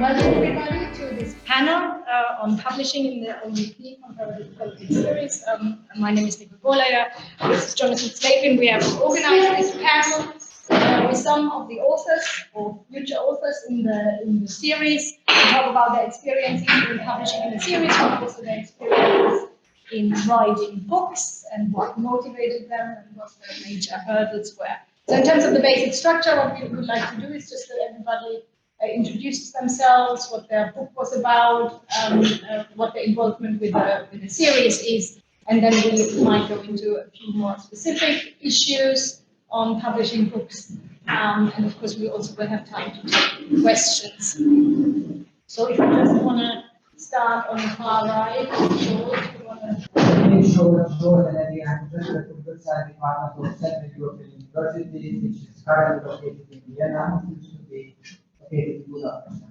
Welcome everybody to this panel on publishing in the OUP Comparative Politics Series. My name is Nicole Bolleyer. This is Jonathan Slapin. We have organized this panel with some of the authors or future authors in the series to talk about their experiences in publishing in the series, but also their experiences in writing books and what motivated them and what the major hurdles were. So in terms of the basic structure, what we would like to do is just that everybody introduces themselves, what their book was about, what their involvement with the series is, and then we might go into a few more specific issues on publishing books. And of course, we also will have time to take questions. So if I just want to start on the far right, Zsolt, you want to... Zsolt, Enyedi, I'm professor of Political Science Department of Central European University, which is currently located in Vienna. It used to be located in Budapest.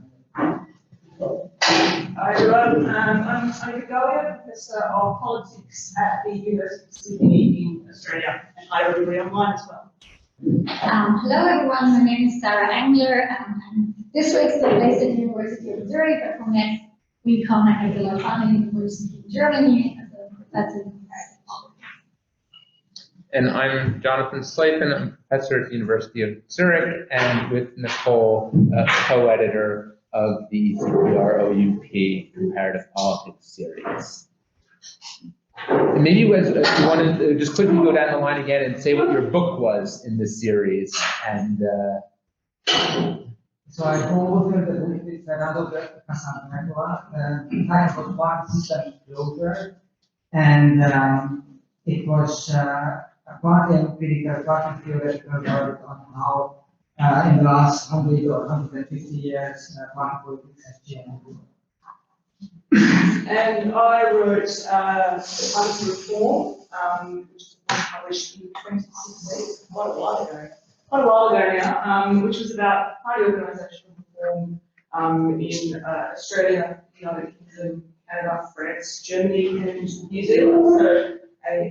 Hi everyone, I'm Anika, Gauja, Professor of Politics at the University of Sydney in Australia, and hi everybody online as well. Hello everyone, my name is Engler. This week I'm based at the University of Zurich, but from next week on I have the Slapin University in Germany as a professor in comparative politics. And I'm Jonathan Slapin. I'm professor at the University of Zurich, and with Nicole, co-editor of the ECPR OUP Comparative Politics Series. And maybe you want to just quickly go down the line again and say what your book was in this series. And so I co-authored the book with Fernando the title was Party System Closure, and it was a party and critical, party theoretical work on how in the last 100 or 150 years party politics has changed. And I wrote The Party Reform, which was published in 2016, quite a while ago now, which was about party organisational reform in Australia, the United Kingdom, Canada, France, Germany, and New Zealand. So a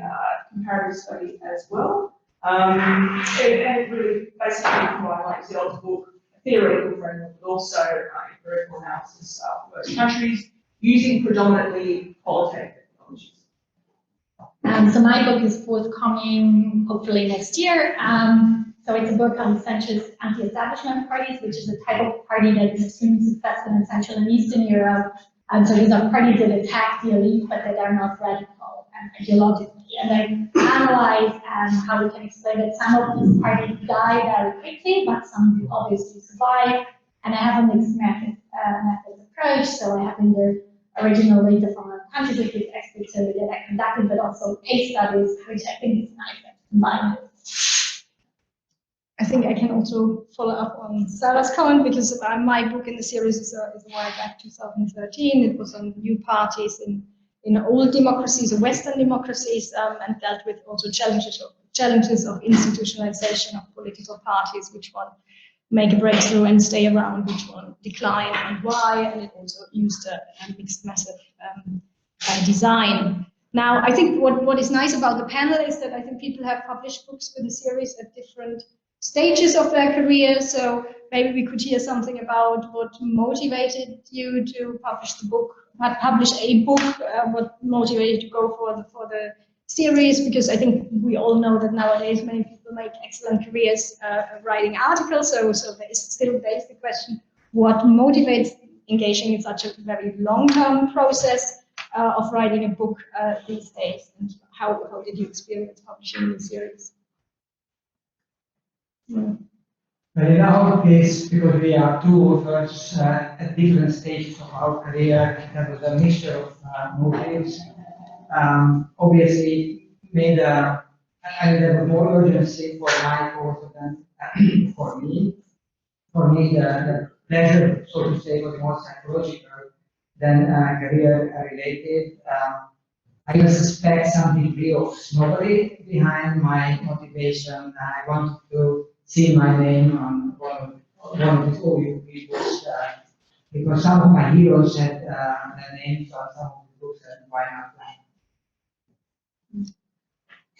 comparative study as well. And it really basically provided, like Zsolt's book, a theoretical framework, but also empirical analysis of those countries using predominantly qualitative methodologies. So my book is forthcoming hopefully next year. So it's a book on centrist anti-establishment parties, which is a type of party that is extremely successful in Central and Eastern Europe. So these are parties that attack the elite, but that are not radical ideologically. And I analyze how we can explain that some of these parties die very quickly, but some do obviously survive. And I have a mixed methods approach. So I have in the original data from country-specific expert survey that I conducted, but also case studies, which I think is nice to combine it. I think I can also follow up on Sarah's comment, because my book in the series is a while back, 2013. It was on new parties in old democracies or Western democracies, and dealt with also challenges of institutionalization of political parties, which one make a breakthrough and stay around, which one decline and why, and it also used a mixed method design. Now, I think what is nice about the panel is that I think people have published books for the series at different stages of their career, so maybe we could hear something about what motivated you to publish a book, what motivated you to go for the series, because I think we all know that nowadays many people make excellent careers writing articles, so there is still the question, what motivates engaging in such a very long-term process of writing a book these days, and how did you experience publishing the series? But in our case, because we are two authors at different stages of our career, there was a mixture of motives. Obviously, there was more urgency for my course than for me. For me, the pleasure, so to say, was more psychological than career-related. I even suspect some degree of snobbery behind my motivation. I wanted to see my name on one of these OUP books, because some of my heroes had their names on some of the books, and why not?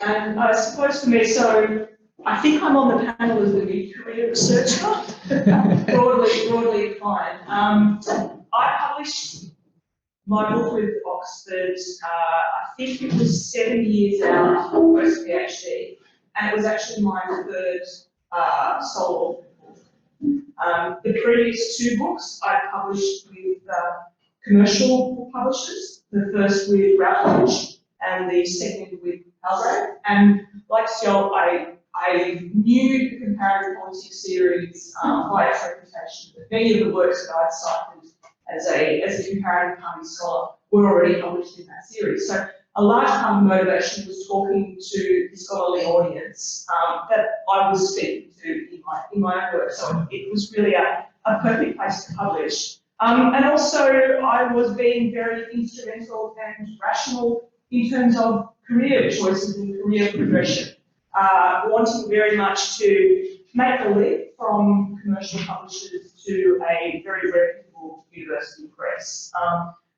And I suppose for me, so I think I'm on the panel as the mid-career researcher, broadly defined. I published my book with Oxford, I think it was 7 years out of post PhD, and it was actually my third solo book. The previous two books I published with commercial book publishers, the first with Routledge and the second with Palgrave. And like Zsolt, I knew the Comparative Politics Series by its reputation, but many of the works that I'd cited as a comparative party scholar were already published in that series. So a large part of the motivation was talking to the scholarly audience that I was speaking to in my own work. So it was really a perfect place to publish. And also I was being very instrumental and rational in terms of career choices and career progression, wanting very much to make the leap from commercial publishers to a very reputable university press.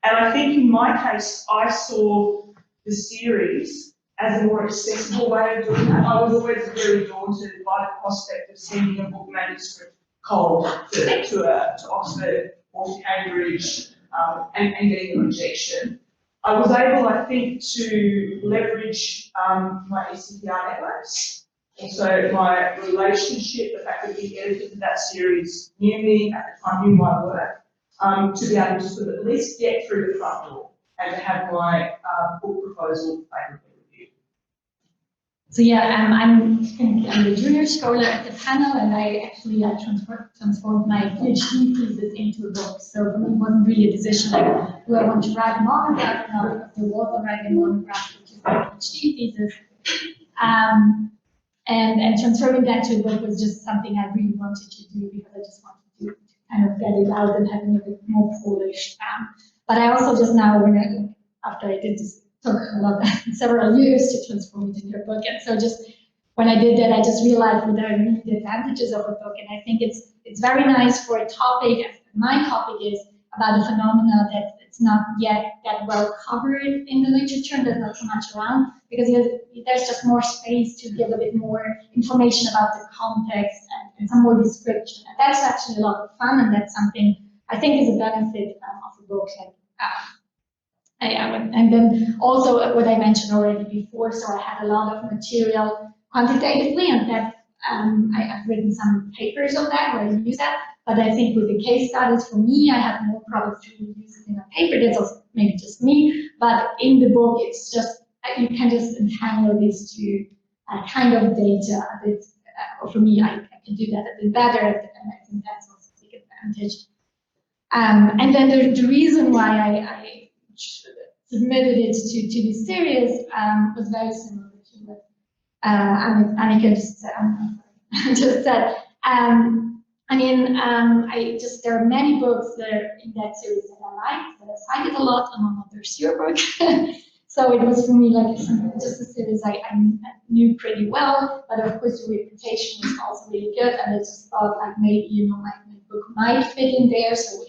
And I think in my case, I saw the series as a more accessible way of doing that. I was always very daunted by the prospect of sending a book manuscript cold to Oxford or to Cambridge and getting a rejection. I was able, I think, to leverage my ECPR networks. Also, my relationship, the fact that the editors of that series knew me at the time, knew my work, to be able to sort of at least get through the front door and to have my book proposal favourably reviewed. So yeah, I'm the junior scholar at the panel, and I transformed my PhD thesis into a book. So for me, it wasn't really a decision like, do I want to write a monograph or not? Because there was already a monograph, which is my PhD thesis. And transferring that to a book was just something I really wanted to do because I just wanted to kind of get it out and having a bit more polished. But I also just now, after I did this, took several years to transform it into a book. And so just when I did that, I just realized what are really the advantages of a book. And I think it's very nice for a topic. My topic is about a phenomena that it's not yet that well covered in the literature, and there's not so much around, because there's just more space to give a bit more information about the context and some more description. And that's actually a lot of fun, and that's something I think is a benefit of a book. And then also what I mentioned already before, so I had a lot of material quantitatively, and that I've written some papers on that where I use that. But I think with the case studies, for me, I have more problems to use it in a paper. That's also maybe just me. But in the book, it's just, you can just entangle these two kind of data a bit. Or for me, I can do that a bit better, and I think that's also a big advantage. And then the reason why I submitted it to this series was very similar to what Anika just said. There are many books that are in that series that I like, that I cited a lot, among others your book. So it was for me like just a series I knew pretty well, but of course the reputation was also really good, and I just thought like maybe my book might fit in there. So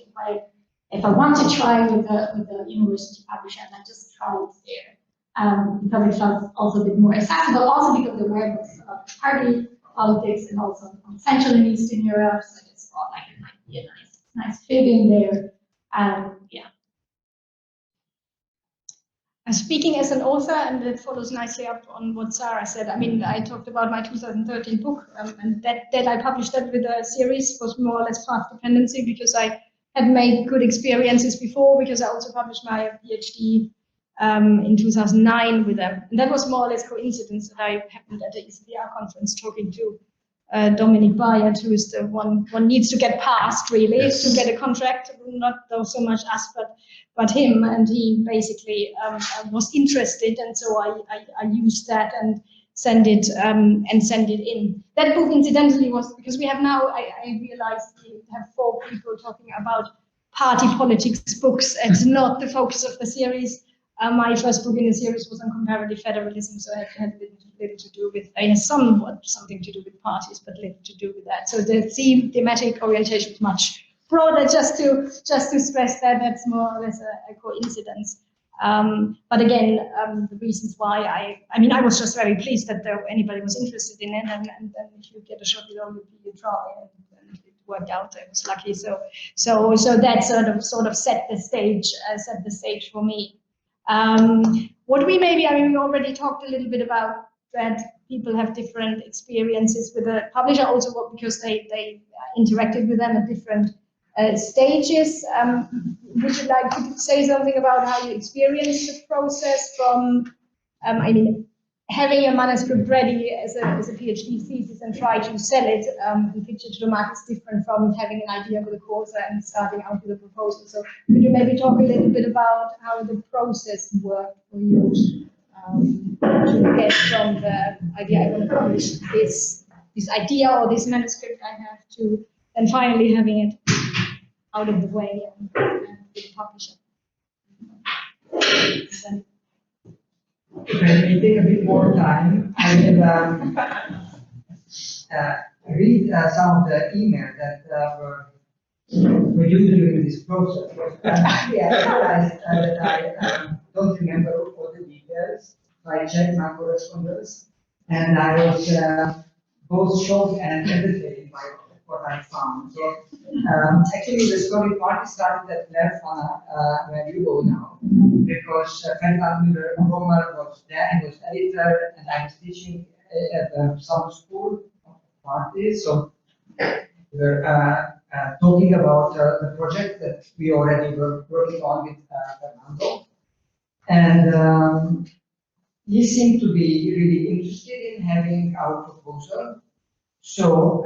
if I want to try with the university publisher, I just try it there. Because it felt also a bit more accessible, also because there were books about party politics and also from Central and Eastern Europe, so I just thought like it might be a nice fit in there. Yeah. Speaking as an author, and that follows nicely up on what Sarah said. I mean, I talked about my 2013 book, and that I published that with a series was more or less path dependency, because I had made good experiences before, because I also published my PhD in 2009 with them. And that was more or less coincidence that I happened at the ECPR conference talking to Dominic Bayard, who is the one needs to get past really, yes, to get a contract, not though so much us, but him. And he basically was interested, and so I used that and send it in. That book, incidentally, was because we have now, I realized we have 4 people talking about party politics books and not the focus of the series. My first book in the series was on comparative federalism, so it had little to do with, somewhat something to do with parties, but little to do with that. So the thematic orientation was much broader, just to stress that that's more or less a coincidence. But again, the reasons why I mean, I was just very pleased that anybody was interested in it, and then if you get a shot with OUP, you try, and it worked out. I was lucky. So that sort of set the stage for me. What we maybe, I mean, we already talked a little bit about that people have different experiences with the publisher, also because they interacted with them at different stages. Would you like to say something about how you experienced the process from, I mean, having a manuscript ready as a PhD thesis and try to sell it and pitch it to the market is different from having an idea with a course and starting out with a proposal. So could you maybe talk a little bit about how the process worked for you to get from the idea I want to publish this idea or this manuscript I have to then finally having it out of the way and with the publisher? If I may take a bit more time, I will read some of the emails that were produced during this process. Actually, I realized that I don't remember all the details, so I checked my correspondence, and I was both shocked and entertained by what I found. So, actually, the story partly started at where you go now, because Ferdinand Müller-Rommel was there, he was editor, and I was teaching at the summer school parties. So we were talking about the project that we already were working on with Fernando. And he seemed to be really interested in having our proposal. So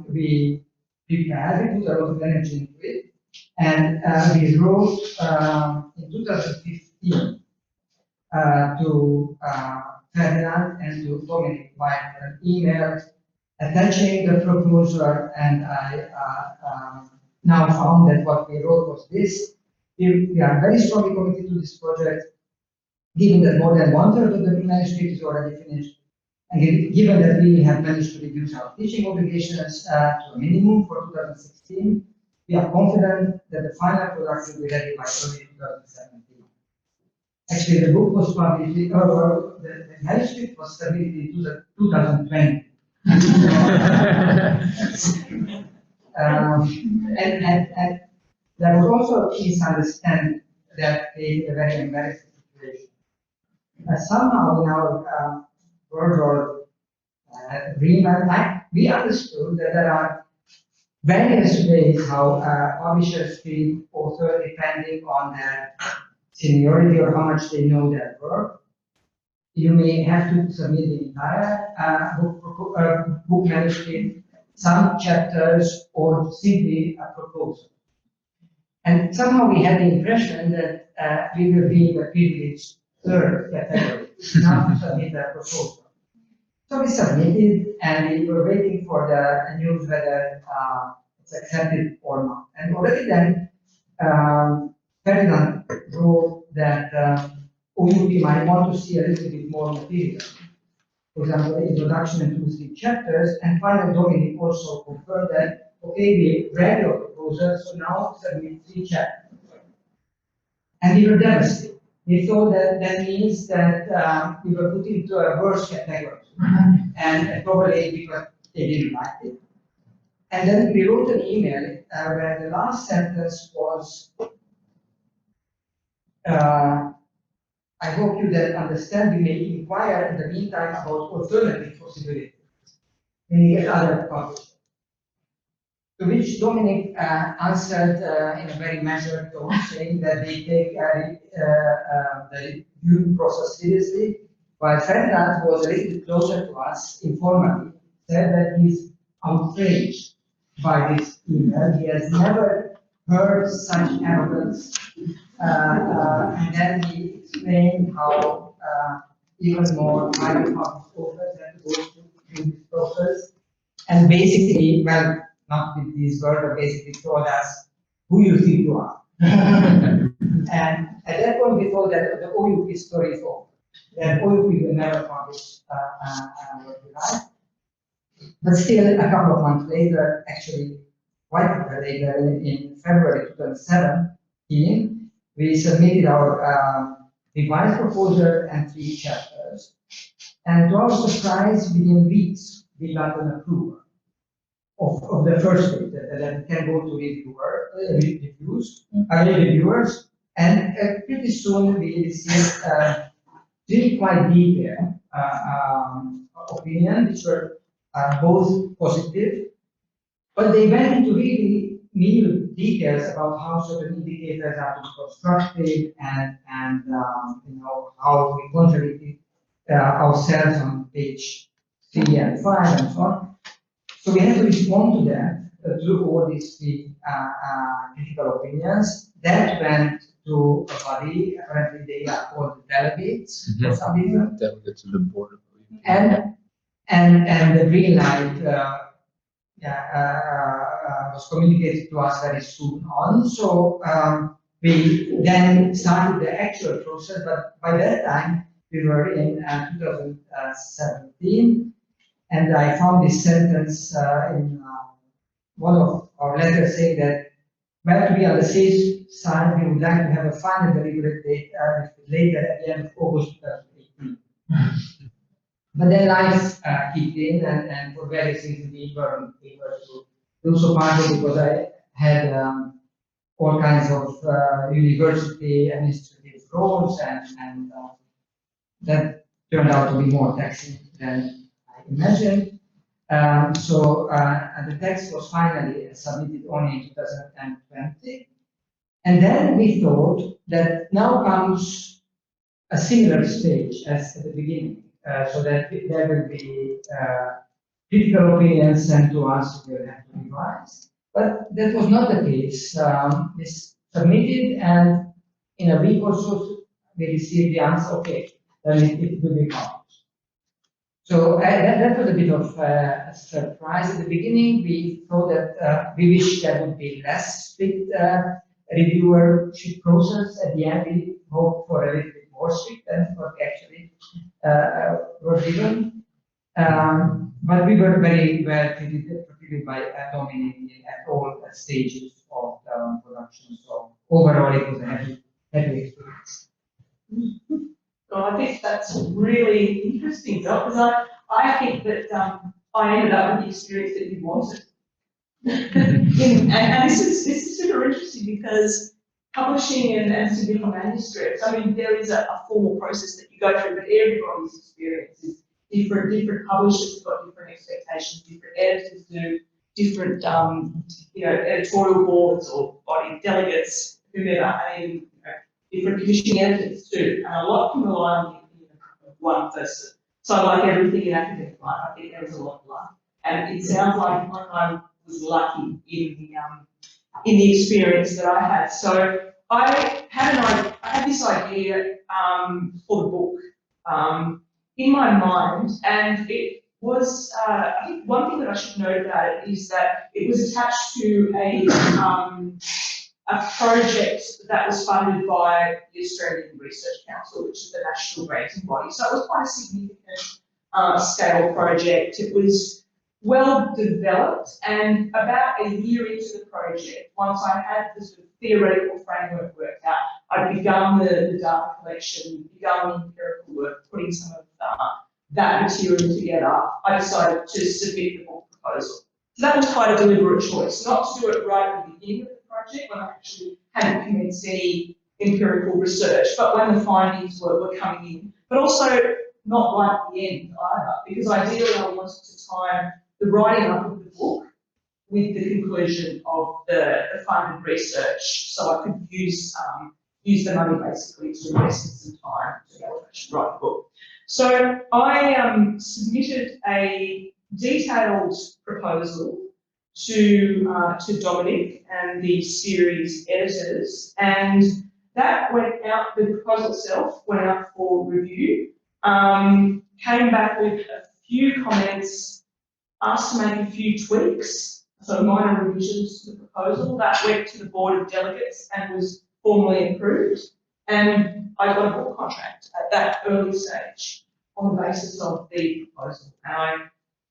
we prepared, we put a lot of energy into it, and we wrote in 2015 to Ferdinand and to Dominic by an email attaching the proposal, and I now found that what we wrote was this. We are very strongly committed to this project, given that more than 1/3 of the manuscript is already finished, and given that we have managed to reduce our teaching obligations to a minimum for 2016, we are confident that the final product will be ready by early 2017. Actually, the book was published, the manuscript was submitted in 2020. And there was also a misunderstanding that created a very embarrassing situation. Somehow in our world or agreement, we understood that there are various ways how publishers treat authors depending on their seniority or how much they know their work. You may have to submit the entire book manuscript, some chapters, or simply a proposal. And somehow we had the impression that we will be the privileged third category, not to submit a proposal. So we submitted, and we were waiting for the news whether it's accepted or not. And already then, Ferdinand wrote that OUP might want to see a little bit more material. For example, the introduction and 2-3 chapters, and finally Dominic also confirmed that, okay, we read your proposal, so now submit 3 chapters. And we were devastated. We thought that that means that we were put into a worse category, and probably because they didn't like it. And then we wrote an email where the last sentence was, I hope you then understand, we may inquire in the meantime about alternative possibilities, meaning other publishers. To which Dominic answered in a very measured tone, saying that they take the review process seriously, while Ferdinand was a little bit closer to us informally, said that he's outraged by this email. He has never heard such arrogance. And then he explained how even more highly published authors have to go through this process. And basically, well, not with these words, but basically told us who you think you are. And at that point, we thought that the OUP story is over. That OUP will never publish what we write. But still, a couple of months later, actually, quite a bit later, in February 2017, we submitted our revised proposal and 3 chapters. And to our surprise, within weeks, we got an approval of the first bit that can go to reviewers. And pretty soon we received really quite detailed opinions, which were both positive, but they went into really new details about how certain indicators are to be constructed and you know, how we contradicted ourselves on page 3 and 5 and so on. So we had to respond to that through all these 3 critical opinions. That went to a body, apparently they are called delegates for some reason. Delegates of the board. And the green light was communicated to us very soon on. So we then started the actual process, but by that time we were in 2017, and I found this sentence in one of our letters saying that, well, to be on the safe side, we would like to have a final deliberate date later at the end of August 2018. But then life kicked in, and for various reasons we weren't able to do so, partly because I had all kinds of university administrative roles, and that turned out to be more taxing than I imagined. So the text was finally submitted only in 2020. And then we thought that now comes a similar stage as at the beginning, so that there will be critical opinions sent to us, we will have to revise. But that was not the case. We submitted, and in a week or so, we received the answer, okay, then it will be published. So that was a bit of a surprise at the beginning. We thought that we wish there would be less strict reviewership process. At the end, we hoped for a little bit more strict than what actually were given. But we were very well treated by nominating at all stages of the production. So overall, it was a happy experience. Well, I think that's really interesting, because I think that I ended up with the experience that you wanted. and this is super interesting, because publishing and submitting manuscripts, I mean, there is a formal process that you go through, but everybody's experience is different. Different publishers have got different expectations, different editors do, different editorial boards or body delegates, whomever, and different commissioning editors too. And a lot can rely on the opinion of one person. So like everything in academic life, I think there is a lot of luck. And it sounds like I was lucky in the experience that I had. So I had this idea for the book in my mind, and it was, I think one thing that I should note about it is that it was attached to a project that was funded by the Australian Research Council, which is the national granting body. So it was quite a significant scale project. It was well developed, and about a year into the project, once I had the sort of theoretical framework worked out, I'd begun the data collection, begun the empirical work, putting some of that material together. I decided to submit the book proposal. So that was quite a deliberate choice, not to do it right at the beginning of the project when I actually hadn't commenced any empirical research, but when the findings were coming in, but also not right at the end either, because ideally I wanted to time the writing up of the book with the conclusion of the funded research, so I could use the money basically to invest in some time to be able to actually write the book. So I submitted a detailed proposal to Dominic and the series editors, and that went out, the proposal itself went out for review, came back with a few comments, asked to make a few tweaks, so minor revisions to the proposal. That went to the board of delegates and was formally approved, and I got a book contract at that early stage on the basis of the proposal. And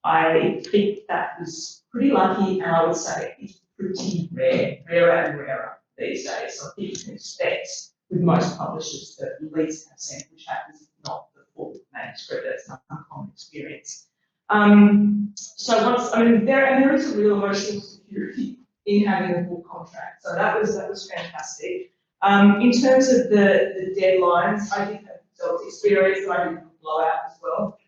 I think that was pretty lucky, and I would say it's pretty rare, rarer and rarer these days. So I think you can expect with most publishers that at least have sample chapters, if not the full manuscript. That's an uncommon experience. There is a real emotional security in having a full contract. So that was fantastic. In terms of the deadlines, I did have Zsolt's experience that I did blowout as well.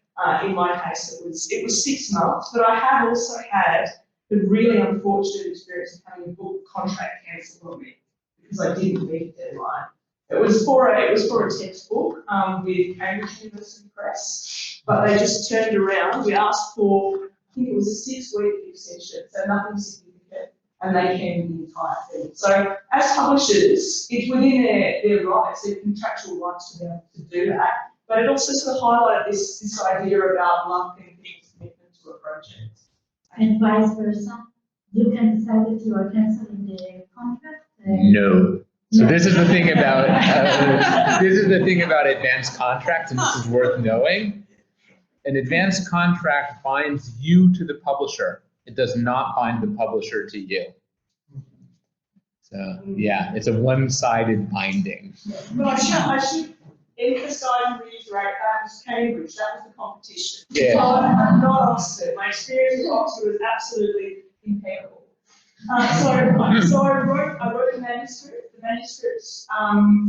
In my case, it was 6 months, but I have also had the really unfortunate experience of having a book contract cancelled on me because I didn't meet the deadline. It was for a textbook with Cambridge University Press, but they just turned around. We asked for, I think it was a 6-week extension, so nothing significant, and they came the entire thing. So as publishers, it's within their rights, their contractual rights to be able to do that. But it also sort of highlighted this idea about lumping people's commitment to a project. And vice versa. You can decide that you are canceling the contract. No. So this is the thing about advanced contracts, and this is worth knowing. An advanced contract binds you to the publisher. It does not bind the publisher to you. So yeah, it's a one-sided binding. But I should emphasise and reiterate that was Cambridge. That was the competition. Yeah. Not Oxford. My experience with Oxford was absolutely impeccable. So I wrote a manuscript. The manuscripts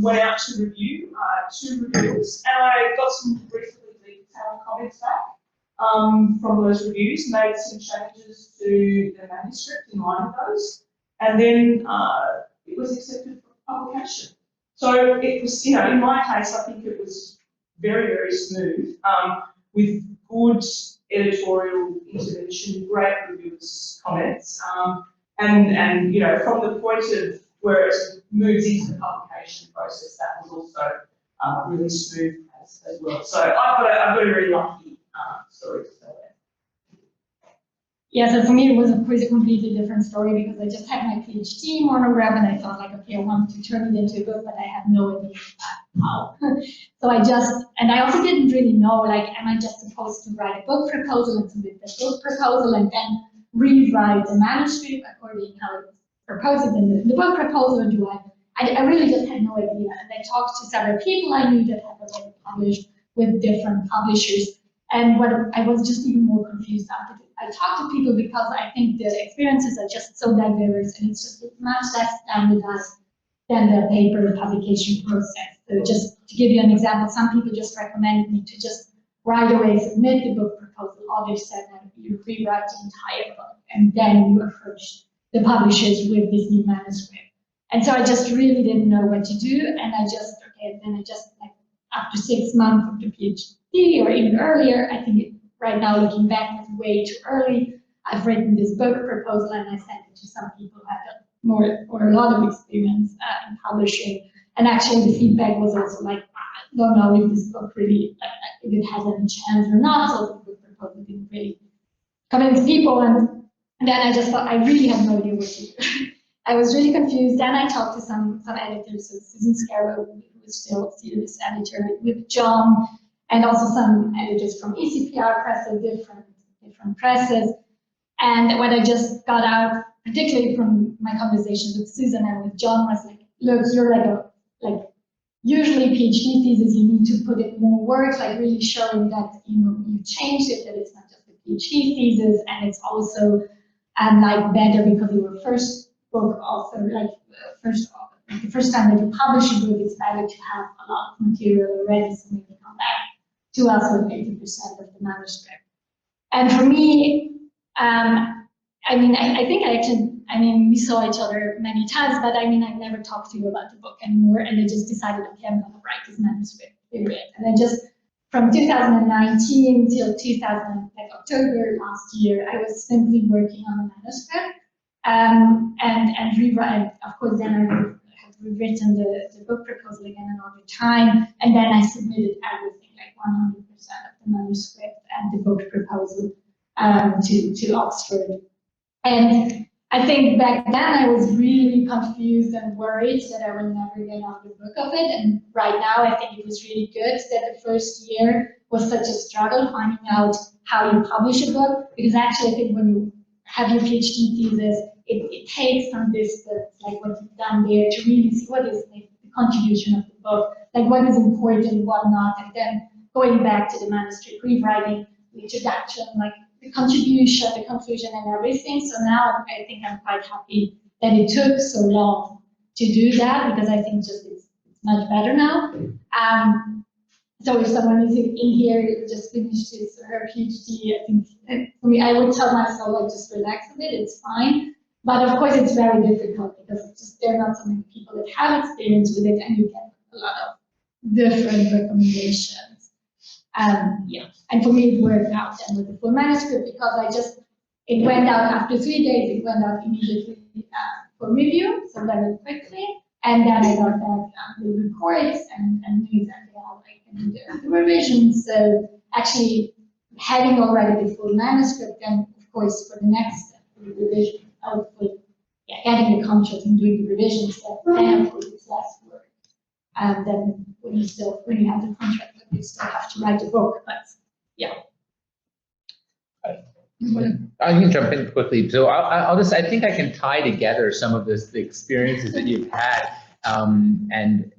went out to review, 2 reviews, and I got some reasonably detailed comments back from those reviews, made some changes to the manuscript in line with those, and then it was accepted for publication. So it was, in my case, I think it was very, very smooth, with good editorial intervention, great reviewers' comments. And from the point of where it moves into the publication process, that was also really smooth as well. So I've got a very lucky story to tell there. Yeah, so for me it was of course a completely different story because I just had my PhD monograph and I thought like, okay, I want to turn it into a book, but I have no idea how. So I also didn't really know, like, am I just supposed to write a book proposal and submit the book proposal and then rewrite the manuscript according to how it's proposed in the book proposal, or do I really just had no idea. And I talked to several people I knew that have already published with different publishers. And what I was just even more confused after I talked to people because I think the experiences are just so diverse and it's just much less standardized than the paper publication process. So just to give you an example, some people just recommended me to just right away submit the book proposal. Others said that you rewrite the entire book and then you approach the publishers with this new manuscript. And so I just really didn't know what to do. And then I just like after 6 months of the PhD or even earlier, I think right now looking back it's way too early. I've written this book proposal and I sent it to some people who had more or a lot of experience in publishing. And actually the feedback was also like, I don't know if this book really, if it has any chance or not. So the book proposal didn't really convince people. And then I just thought, I really had no idea what to do. I was really confused. Then I talked to some editors, so Susan Scarrow, who was still serious editor, with John, and also some editors from ECPR press, different presses. And what I just got out, particularly from my conversations with Susan and with John, was like, look, you're like usually PhD thesis, you need to put in more work, like really showing that you changed it, that it's not just a PhD thesis, and it's also like better because you were first book author, like the first time that you publish a book, it's better to have a lot of material already, so maybe come back to us with 80% of the manuscript. And for me, we saw each other many times, but I never talked to you about the book anymore, and I just decided, okay, I'm gonna write this manuscript, period. And then just from 2019 till October last year, I was simply working on the manuscript, and rewrite. Of course, then I had rewritten the book proposal again another time, and then I submitted everything, like 100% of the manuscript and the book proposal to Oxford. And I think back then I was really confused and worried that I would never get out the book of it. And right now I think it was really good that the first year was such a struggle finding out how you publish a book, because actually I think when you have your PhD thesis, it takes some distance, like what you've done there, to really see what is the contribution of the book, like what is important, what not, and then going back to the manuscript, rewriting the introduction, like the contribution, the conclusion, and everything. So now I think I'm quite happy that it took so long to do that, because I think just it's much better now. So if someone is in here just finished his or her PhD, I think for me, I would tell myself like just relax a bit, it's fine. But of course, it's very difficult because it's just there are not so many people that have experience with it, and you get a lot of different recommendations. Yeah, and for me, it worked out then with the full manuscript because it went out after 3 days. It went out immediately for review, so very quickly. And then I got back the reports and knew exactly how I can do the revisions. So actually, having already the full manuscript, then of course for the next step, the revision, getting the contract and doing the revisions, then of course it's less work than when you have the contract, but you still have to write the book. But yeah. I can jump in quickly. So I think I can tie together some of the experiences that you've had, and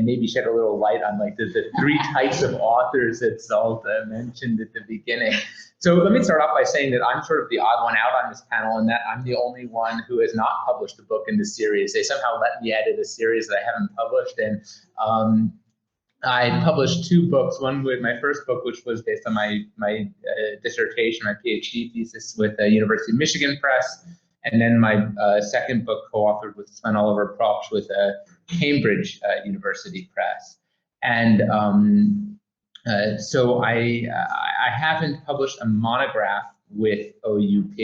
maybe shed a little light on like the 3 types of authors that Zsolt mentioned at the beginning. So let me start off by saying that I'm sort of the odd one out on this panel, and that I'm the only one who has not published a book in the series. They somehow let me edit a series that I haven't published, and I published 2 books. One with my first book, which was based on my dissertation, my PhD thesis with the University of Michigan Press, and then my second book co-authored with Sven Oliver Propsch with Cambridge University Press. And so I haven't published a monograph with OUP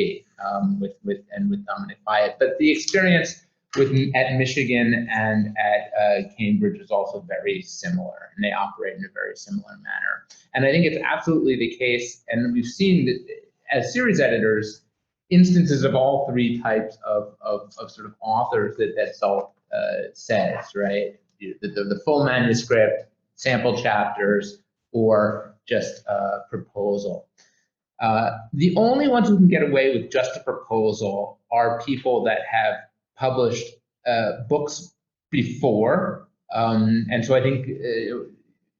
with Dominic Byatt, but the experience at Michigan and at Cambridge is also very similar, and they operate in a very similar manner. And I think it's absolutely the case, and we've seen that as series editors, instances of all 3 types of sort of authors that Zsolt says, right? The full manuscript, sample chapters, or just a proposal. The only ones who can get away with just a proposal are people that have published books before, and so I think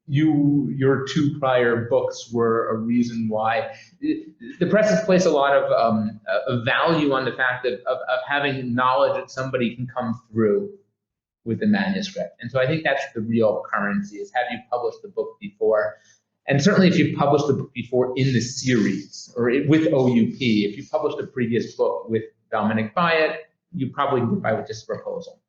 your 2 prior books were a reason why the press has placed a lot of value on the fact of having knowledge that somebody can come through with the manuscript. And so I think that's the real currency, is have you published the book before? And certainly if you published the book before in the series or with OUP, if you published a previous book with Dominic Byatt, you probably can get by with just a proposal.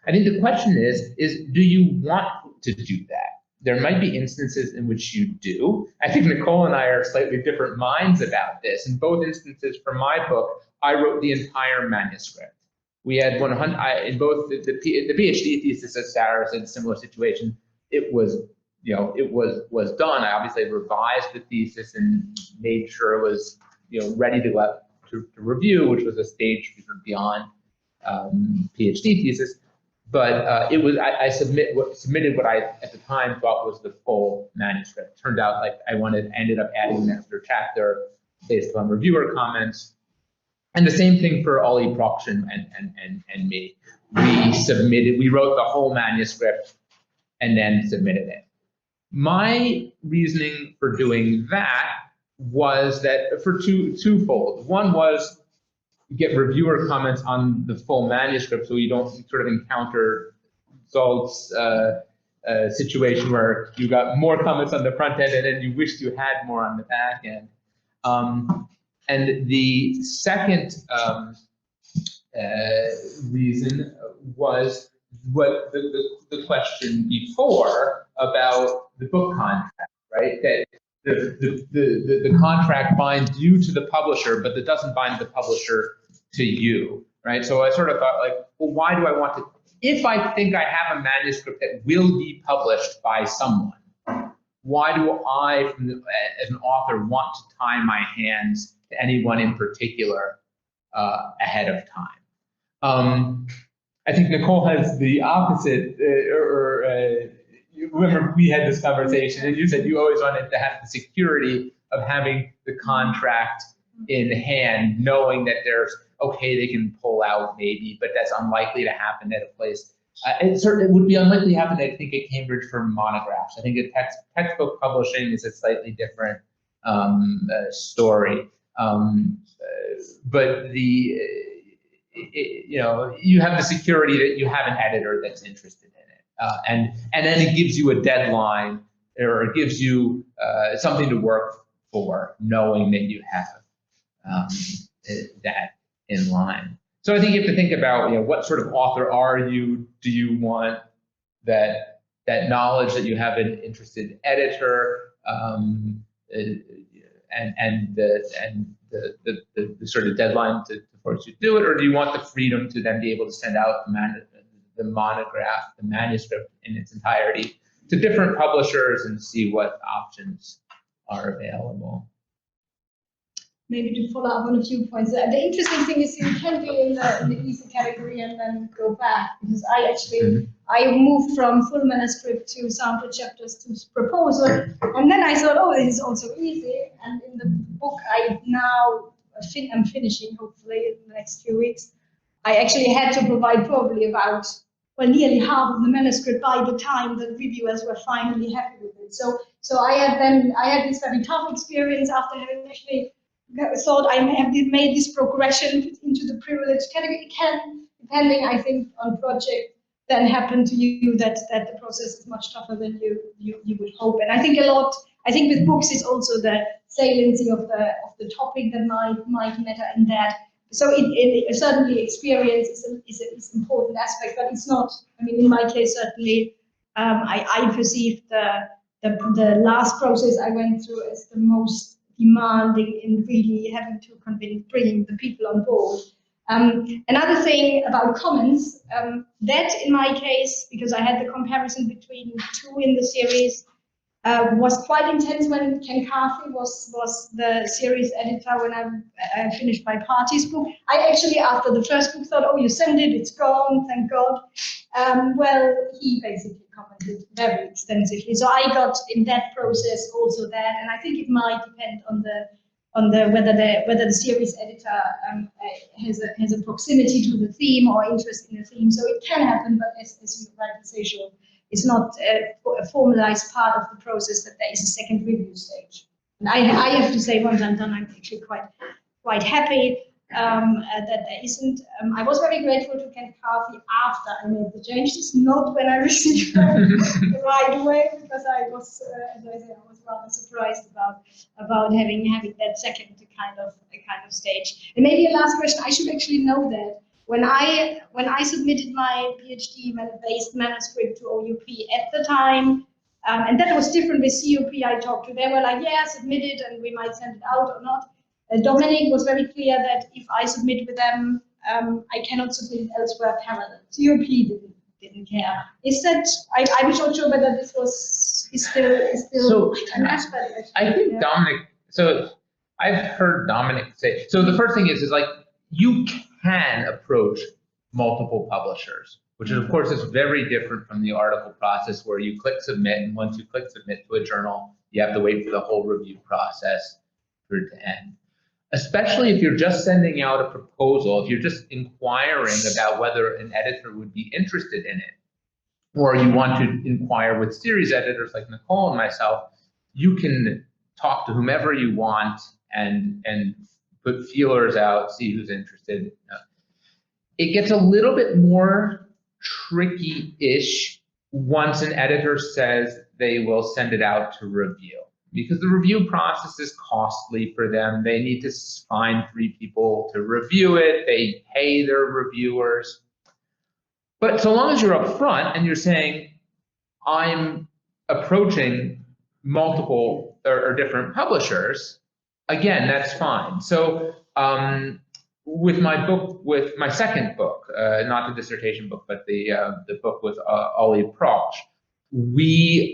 I think the question is do you want to do that? There might be instances in which you do. I think Nicole and I are slightly different minds about this. In both instances, for my book, I wrote the entire manuscript. We had 100, in both the PhD thesis at Sarah's in a similar situation, it was done. I obviously revised the thesis and made sure it was ready to review, which was a stage beyond PhD thesis. But it was I submitted what I at the time thought was the full manuscript. Turned out like I ended up adding an extra chapter based on reviewer comments. And the same thing for Ollie Propsch and me. We wrote the whole manuscript and then submitted it. My reasoning for doing that was that for twofold. One was get reviewer comments on the full manuscript so you don't sort of encounter Zsolt's situation where you got more comments on the front end and then you wished you had more on the back end. And the second reason was what the question before about the book contract, right? That the contract binds you to the publisher, but it doesn't bind the publisher to you, right? So I sort of thought like, well, why do I want to, if I think I have a manuscript that will be published by someone, why do I, as an author, want to tie my hands to anyone in particular ahead of time? I think Nicole has the opposite, you remember we had this conversation and you said you always wanted to have the security of having the contract in hand, knowing that there's, okay, they can pull out maybe, but that's unlikely to happen at a place it would be unlikely to happen, I think, at Cambridge for monographs. I think textbook publishing is a slightly different story. But you have the security that you have an editor that's interested in it, and then it gives you a deadline, or it gives you something to work for, knowing that you have that in line. So I think you have to think about, what sort of author are you? Do you want that knowledge that you have an interested editor, and the sort of deadline to force you to do it, or do you want the freedom to then be able to send out the monograph, the manuscript in its entirety, to different publishers and see what options are available? Maybe to follow up on a few points. The interesting thing is you can be in the easy category and then go back, because I moved from full manuscript to sample chapters to proposal, and then I thought, oh, this is also easy. And in the book I'm finishing, hopefully in the next few weeks, I actually had to provide probably about, nearly half of the manuscript by the time the reviewers were finally happy with it. So I had this very tough experience after having actually thought I have made this progression into the privileged category. It can, depending, I think, on project, then happen to you that the process is much tougher than you would hope. And I think with books it's also the saliency of the topic that might matter in that. So certainly experience is an important aspect, but it's not. I mean, in my case, certainly, I perceived the last process I went through as the most demanding in really having to bringing the people on board. Another thing about comments, that in my case, because I had the comparison between two in the series, was quite intense when Ken Carthy was the series editor when I finished my Party's book. I actually, after the first book, thought, oh, you sent it, it's gone, thank God. Well, he basically commented very extensively. So I got in that process also that, and I think it might depend on whether the series editor has a proximity to the theme or interest in the theme. So it can happen, but as you rightly say, Zsolt, it's not a formalized part of the process that there is a second review stage. And I have to say, once I'm done, I'm actually quite happy that there isn't. I was very grateful to Ken Carthy after I made the changes, not when I received them right away, because I was, as I said, I was rather surprised about having that second kind of stage. And maybe a last question, I should actually know that. When I submitted my PhD-based manuscript to OUP at the time, and that was different with CUP I talked to, they were like, yeah, submit it and we might send it out or not. Dominic was very clear that if I submit with them, I cannot submit it elsewhere parallel. CUP didn't care. Is that, I'm not sure whether this is still an aspect. I think Dominic, so I've heard Dominic say, so the first thing is like, you can approach multiple publishers, which of course is very different from the article process where you click submit, and once you click submit to a journal, you have to wait for the whole review process for it to end. Especially if you're just sending out a proposal, if you're just inquiring about whether an editor would be interested in it, or you want to inquire with series editors like Nicole and myself, you can talk to whomever you want and put feelers out, see who's interested. It gets a little bit more tricky-ish once an editor says they will send it out to review, because the review process is costly for them. They need to find 3 people to review it. They pay their reviewers. But so long as you're upfront and you're saying, I'm approaching multiple or different publishers, again, that's fine. So with my second book, not the dissertation book, but the book with Ollie Proch, we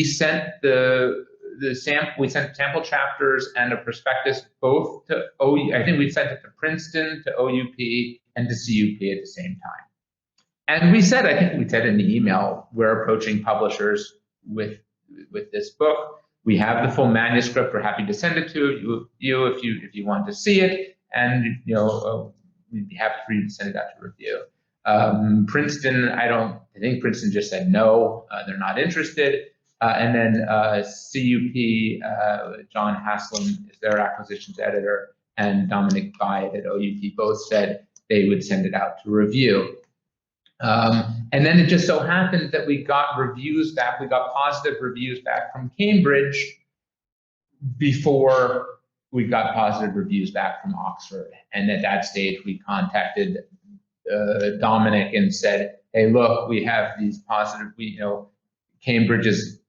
sent we sent sample chapters and a prospectus both to I think we sent it to Princeton, to OUP, and to CUP at the same time. And we said, I think we said in the email, we're approaching publishers with this book. We have the full manuscript. We're happy to send it to you if you want to see it, and we'd be happy for you to send it out to review. Princeton, I think Princeton just said no, they're not interested. And then CUP, John Haslam is their acquisitions editor, and Dominic Byatt at OUP both said they would send it out to review. And then it just so happened that we got reviews back, we got positive reviews back from Cambridge before we got positive reviews back from Oxford. And at that stage, we contacted Dominic and said, hey, look, we have these positive, Cambridge is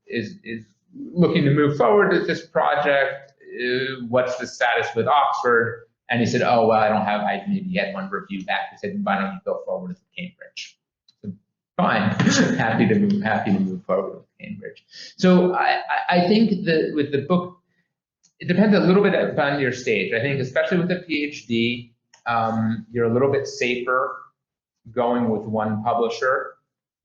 looking to move forward with this project. What's the status with Oxford? And he said, oh, well, I maybe had one review back. He said, why don't you go forward with Cambridge? So, fine, happy to move forward with Cambridge. So I think that with the book, it depends a little bit on your stage. I think especially with a PhD, you're a little bit safer going with one publisher.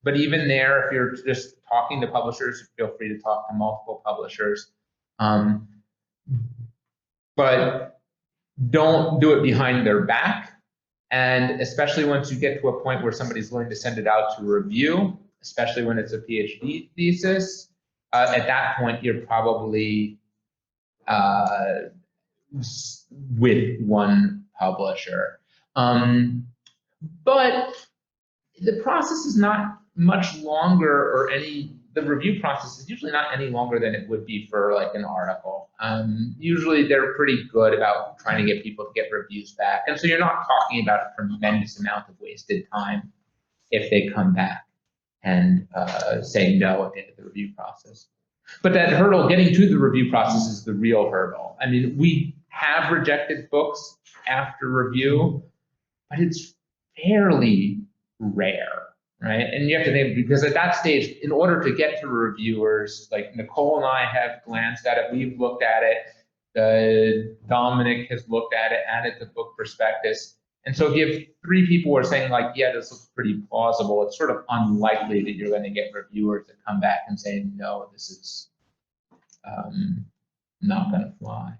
But even there, if you're just talking to publishers, feel free to talk to multiple publishers. But don't do it behind their back. And especially once you get to a point where somebody's willing to send it out to review, especially when it's a PhD thesis, at that point, you're probably with one publisher. But the process is not much longer, the review process is usually not any longer than it would be for like an article. Usually they're pretty good about trying to get people to get reviews back. And so you're not talking about a tremendous amount of wasted time if they come back and say no at the end of the review process. But that hurdle, getting to the review process, is the real hurdle. I mean, we have rejected books after review, but it's fairly rare, right? And you have to think, because at that stage, in order to get to reviewers, like Nicole and I have glanced at it, we've looked at it, Dominic has looked at it, added the book prospectus. And so if you have 3 people who are saying like, yeah, this looks pretty plausible, it's sort of unlikely that you're going to get reviewers that come back and say, no, this is not going to fly.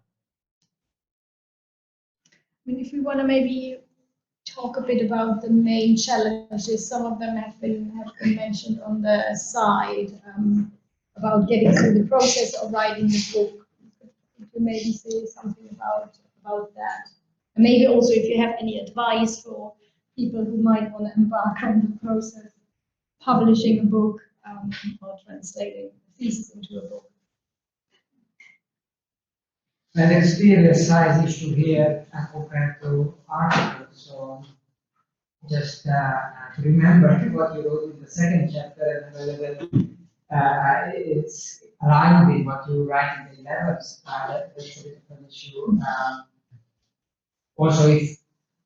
I mean, if we want to maybe talk a bit about the main challenges, some of them have been mentioned on the side, about getting through the process of writing the book. Could you maybe say something about that? And maybe also if you have any advice for people who might want to embark on the process, publishing a book or translating a thesis into a book. And there's clearly a size issue here compared to articles. So just to remember what you wrote in the second chapter, and whether it's aligned with what you write in the 11th. That's a bit of an issue. Also, if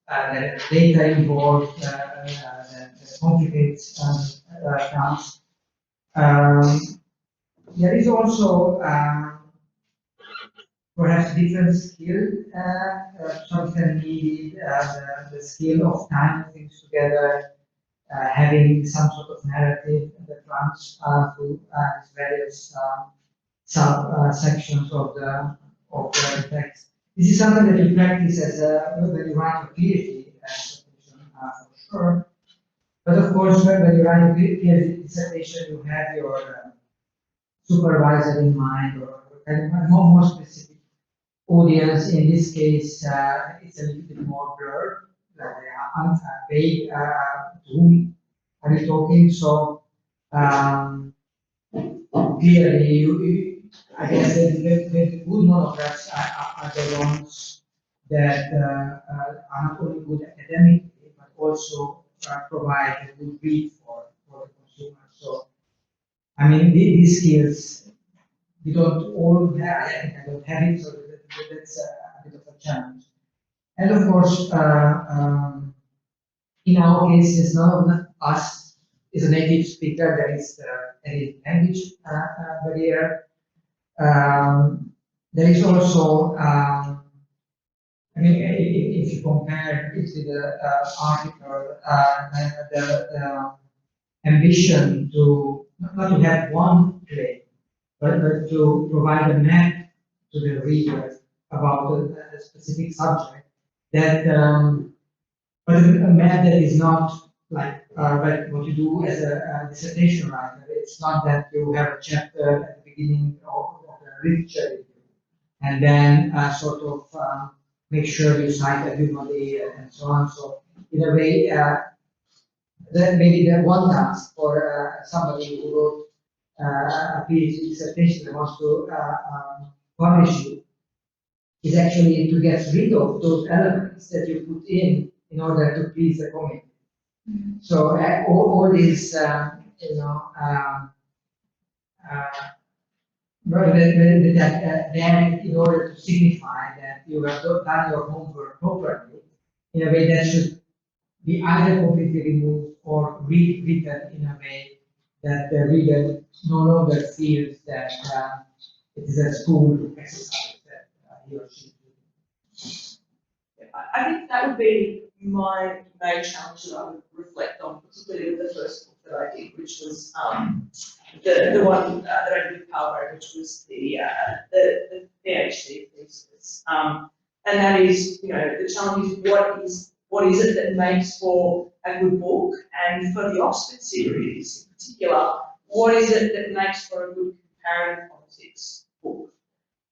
the data involved, the complicates counts. There is also perhaps different skill, something needed, the skill of tying things together, having some sort of narrative that runs through these various sub-sections of the text. This is something that you practice as when you write a PhD dissertation, for sure. But of course, when you write a PhD dissertation, you have your supervisor in mind, or kind of more specific audience. In this case, it's a little bit more blurred, like vague. To whom are you talking? So clearly, I guess the good monographs are the ones that are not only good academically, but also provide a good read for the consumer. So, I mean, these skills, we don't all have, I don't have it, so that's a bit of a challenge. And of course, in our cases, none of us is a native speaker. There is a language barrier. There is also, I mean, if you compare it with the article, the ambition to not to have one claim, but to provide a map to the reader about a specific subject, that but a map that is not what you do as a dissertation writer. It's not that you have a chapter at the beginning of the literature review, and then sort of make sure you cite everybody and so on. So in a way, then maybe the one task for somebody who wrote a PhD dissertation that wants to publish you is actually to get rid of those elements that you put in order to please the committee. So all these, that then in order to signify that you have done your homework properly, in a way that should be either completely removed or rewritten in a way that the reader no longer feels that it is a school exercise that he or she is doing. I think that would be my main challenge that I would reflect on, particularly with the first book that I did, which was the one that I did with Bolleyer, which was the PhD thesis. And that is, the challenge is what is it that makes for a good book, and for the Oxford series in particular, what is it that makes for a good comparative politics book?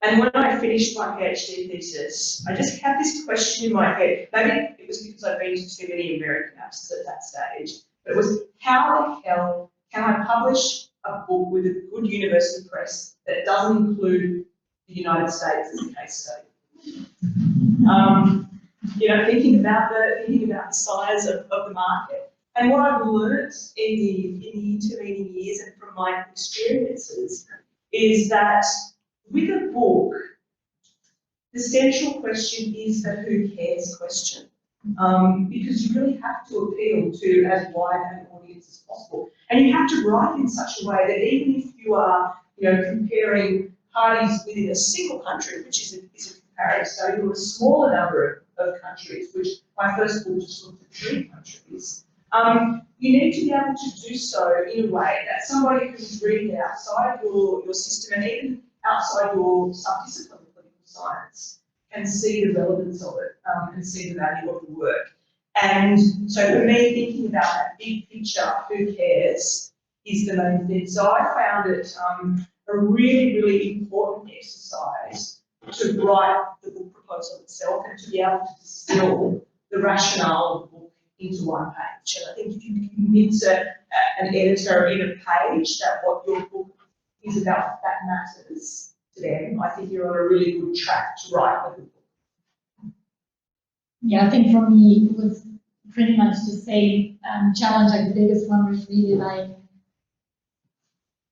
And when I finished my PhD thesis, I just had this question in my head. Maybe it was because I'd been to too many American apps at that stage, but it was, how the hell can I publish a book with a good university press that doesn't include the United States as a case study? Thinking about the size of the market. And what I've learned in the intervening years and from my experiences is that with a book, the central question is the who cares question. Because you really have to appeal to as wide an audience as possible. And you have to write in such a way that even if you are comparing parties within a single country, which is a comparative study, or a smaller number of countries, which my first book just looked at 3 countries, you need to be able to do so in a way that somebody who's reading outside your system and even outside your subdiscipline of political science can see the relevance of it and see the value of the work. And so for me, thinking about that big picture, who cares, is the main thing. So I found it a really, really important exercise to write the book proposal itself and to be able to distill the rationale of the book into one page. And I think if you can convince an editor in a page that what your book is about, that matters to them, I think you're on a really good track to write a good book. Yeah, I think for me it was pretty much the same challenge. Like the biggest one was really like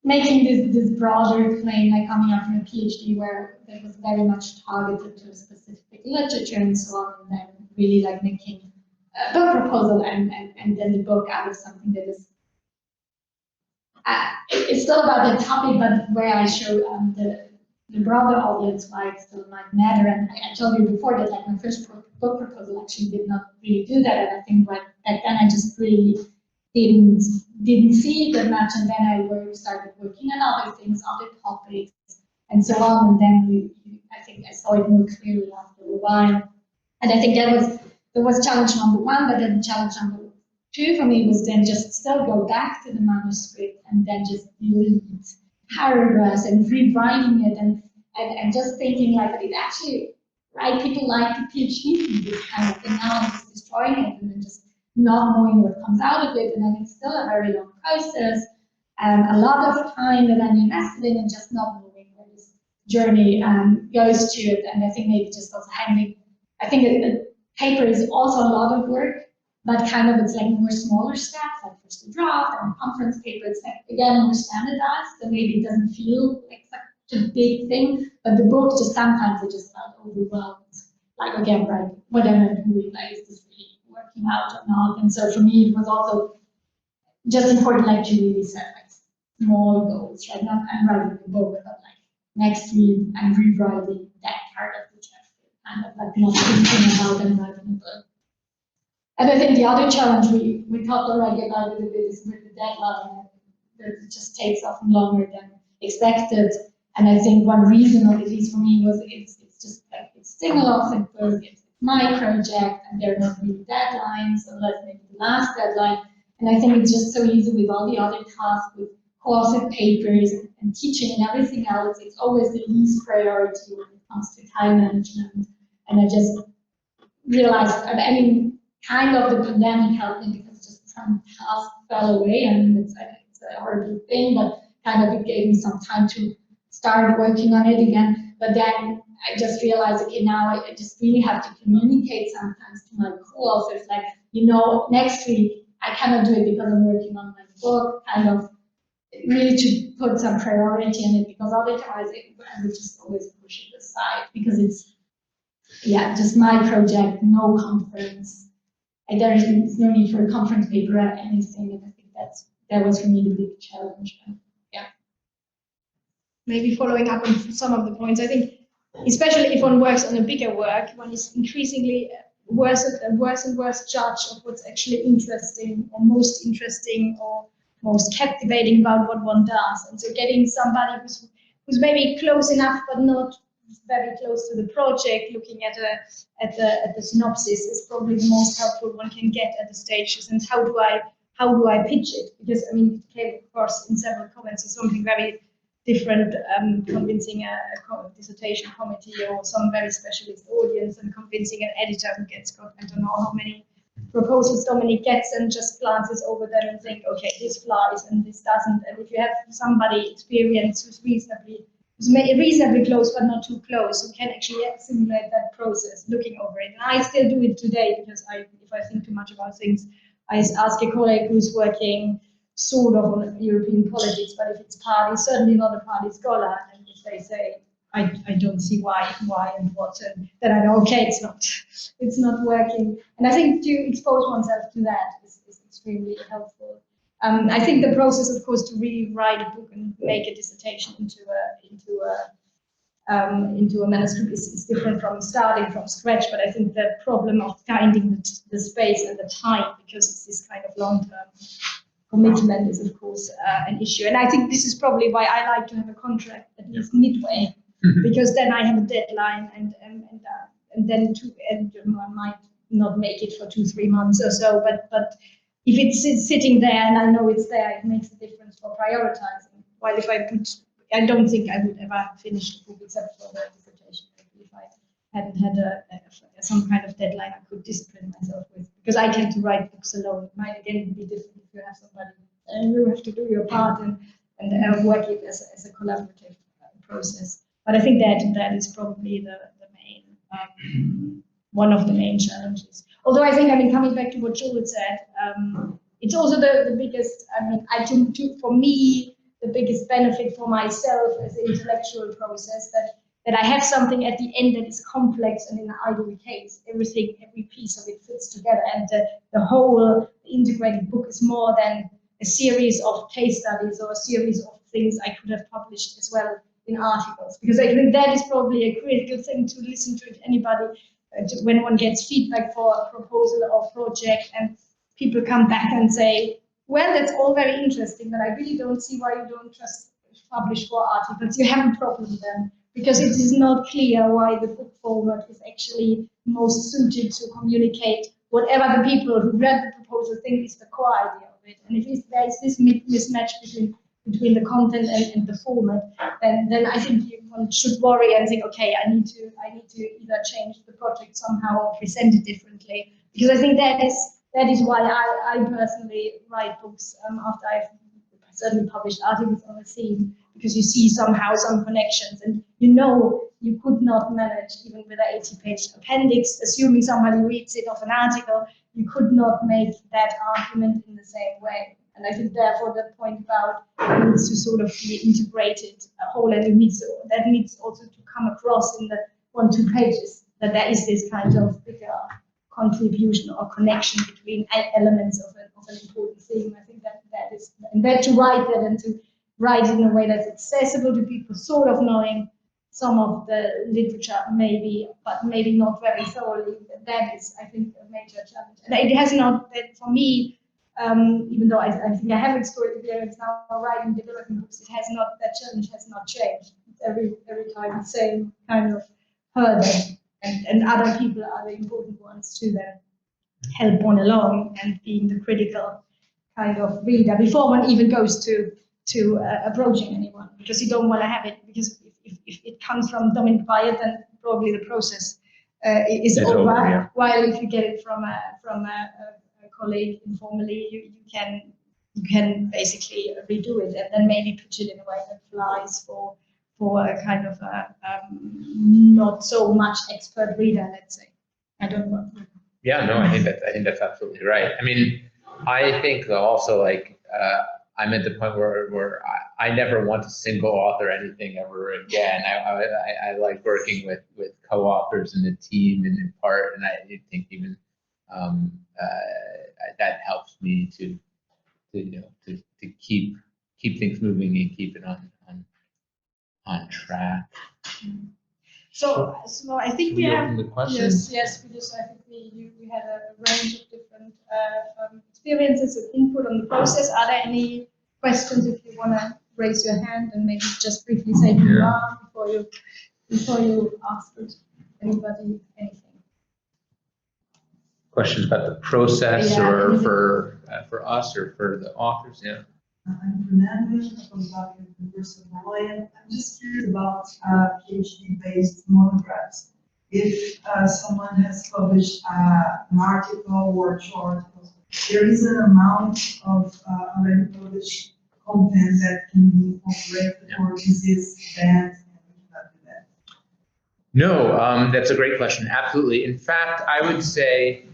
making this broader claim, like coming out from a PhD where that was very much targeted to a specific literature and so on, and then really like making a book proposal and then the book out of something that is it's still about the topic, but where I show the broader audience why it still might matter. And I told you before that like my first book proposal actually did not really do that, and I think back then I just really didn't see it that much, and then I started working on other things, other topics, and so on, and then I think I saw it more clearly after a while. And I think that was challenge number 1, but then challenge number 2 for me was then just still go back to the manuscript and then just delete paragraphs and rewriting it and just thinking like, but it actually, right, people like the PhD this kind of thing, now I'm just destroying it and then just not knowing what comes out of it, and then it's still a very long process, a lot of time that I'm invested in and just not knowing where this journey goes to it. And I think maybe just also handling, I think a paper is also a lot of work, but kind of it's like more smaller steps, like first the draft and a conference paper, it's like, again, more standardized, so maybe it doesn't feel like such a big thing, but the book just sometimes it just felt overwhelmed. Like again, right, what am I doing? Like, is this really working out or not? And so for me, it was also just important, like to really set like small goals, right? Not I'm writing the book, but like next week I'm rewriting that part of the chapter, kind of like not thinking about and writing a book. And I think the other challenge we talked already about it a bit is with the deadline, that it just takes often longer than expected. And I think one reason, or at least for me, was it's just like it's single author, it's my project, and there are not really deadlines, unless maybe the last deadline. And I think it's just so easy with all the other tasks, with co-authored papers and teaching and everything else. It's always the least priority when it comes to time management. And I just realized, I mean, kind of the pandemic helped me because just some tasks fell away. I mean, it's a horrible thing, but kind of it gave me some time to start working on it again. But then I just realized, okay, now I just really have to communicate sometimes to my co-authors, like, you know, next week I cannot do it because I'm working on my book, kind of really to put some priority in it, because otherwise I would just always push it aside because it's, yeah, just my project, no conference. And there's no need for a conference paper or anything. And I think that was for me the big challenge. Yeah. Maybe following up on some of the points, I think, especially if one works on a bigger work, one is increasingly worse and worse judge of what's actually interesting or most captivating about what one does. And so getting somebody who's maybe close enough but not very close to the project, looking at the synopsis is probably the most helpful one can get at the stages. And how do I pitch it? Because I mean, it came across in several comments as something very different, convincing a dissertation committee or some very specialist audience, and convincing an editor who gets, I don't know how many proposals Dominic gets, and just glances over them and think, okay, this flies and this doesn't. And if you have somebody experienced who's reasonably close but not too close, who can actually simulate that process, looking over it. And I still do it today because if I think too much about things, I ask a colleague who's working sort of on European politics, but if it's party, certainly not a party scholar, and if they say, I don't see why and what, and then I know, okay, it's not working. And I think to expose oneself to that is extremely helpful. I think the process, of course, to really write a book and make a dissertation into a manuscript is different from starting from scratch. But I think the problem of finding the space and the time, because it's this kind of long-term commitment, is of course an issue. And I think this is probably why I like to have a contract at least midway, because then I have a deadline, and then I might not make it for 2-3 months or so. But if it's sitting there and I know it's there, it makes a difference for prioritizing. While if I don't think I would ever have finished the book except for the dissertation. Maybe if I hadn't had some kind of deadline I could discipline myself with, because I tend to write books alone. It might again be different if you have somebody and you have to do your part and work it as a collaborative process. But I think that is probably the main one of the main challenges. Although I think, I mean, coming back to what Zsolt said, it's also the biggest, I mean, I think for me, the biggest benefit for myself as an intellectual process, that I have something at the end that is complex and in an ideal case, every piece of it fits together, and the whole integrated book is more than a series of case studies or a series of things I could have published as well in articles, because I think that is probably a critical thing to listen to anybody when one gets feedback for a proposal or project and people come back and say, well, that's all very interesting, but I really don't see why you don't just publish 4 articles. You have a problem then, because it is not clear why the book format is actually most suited to communicate whatever the people who read the proposal think is the core idea of it. And if there is this mismatch between the content and the format, then I think one should worry and think, okay, I need to either change the project somehow or present it differently, because I think that is why I personally write books after I've certainly published articles on a theme, because you see somehow some connections, and you could not manage, even with an 80-page appendix, assuming somebody reads it of an article, you could not make that argument in the same way. And I think therefore the point about it needs to sort of be integrated whole, and that needs also to come across in the 1-2 pages, that there is this kind of bigger contribution or connection between elements of an important theme. I think that is, and then to write that and to write in a way that's accessible to people, sort of knowing some of the literature maybe, but maybe not very thoroughly. That is, I think, a major challenge. And it has not, for me, even though I think I have experience now writing, developing books, that challenge has not changed. It's every time the same kind of hurdle, and other people are the important ones to then help one along, and being the critical kind of reader before one even goes to approaching anyone, because you don't want to have it, because if it comes from Dominic Wyatt, then probably the process is over. Yeah. While if you get it from a colleague informally, you can basically redo it and then maybe pitch it in a way that flies for a kind of not so much expert reader, let's say. I don't know. Yeah, no, I think that's absolutely right. I mean, I think also like I'm at the point where I never want to single author anything ever again. I like working with co-authors and a team and in part, and I think even that helps me to keep things moving and keep it on track. So I think we have, open the questions? yes, we just, I think we had a range of different experiences and input on the process. Are there any questions? If you want to raise your hand and maybe just briefly say who you are before you ask anybody anything. Questions about the process, Yeah, or for us, or for the authors? Yeah. I'm Fernanda from the University of Bolleyer. I'm just curious about PhD-based monographs. If someone has published an article or short, there is an amount of already published content that can be incorporated, or is this banned? No, that's a great question. Absolutely. In fact, I would say,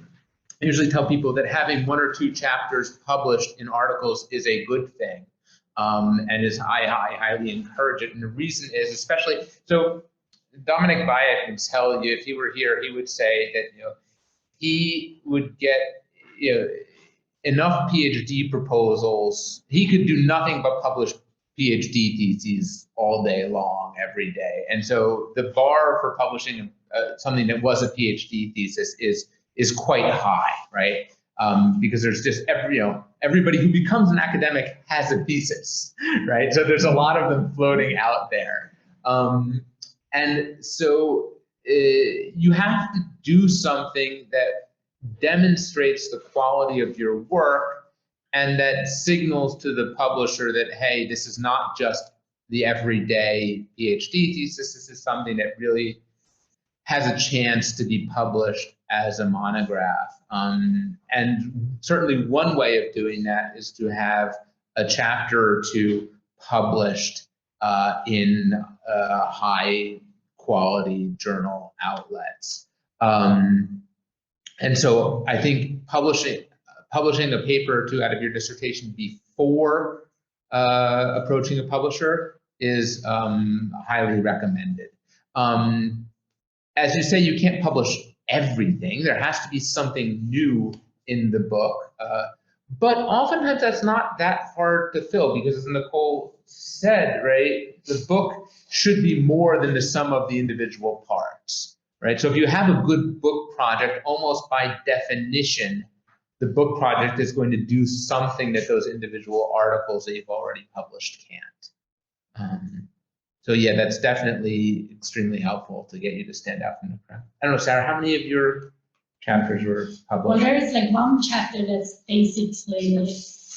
I usually tell people that having 1 or 2 chapters published in articles is a good thing, and I highly encourage it. And the reason is, especially, so Dominic Wyatt can tell you, if he were here, he would say that he would get enough PhD proposals. He could do nothing but publish PhD theses all day long, every day. And so the bar for publishing something that was a PhD thesis is quite high, right? Because there's just everybody who becomes an academic has a thesis, right? So there's a lot of them floating out there. And so you have to do something that demonstrates the quality of your work and that signals to the publisher that, hey, this is not just the everyday PhD thesis, this is something that really has a chance to be published as a monograph. And certainly one way of doing that is to have a chapter or 2 published in high quality journal outlets. And so I think publishing a paper or 2 out of your dissertation before approaching a publisher is highly recommended. As you say, you can't publish everything. There has to be something new in the book. But oftentimes that's not that hard to fill, because as Nicole said, right, the book should be more than the sum of the individual parts, right? So if you have a good book project, almost by definition, the book project is going to do something that those individual articles that you've already published can't. So yeah, that's definitely extremely helpful to get you to stand out from the crowd. I don't know, Sarah, how many of your chapters were published? Well, there is like one chapter that's basically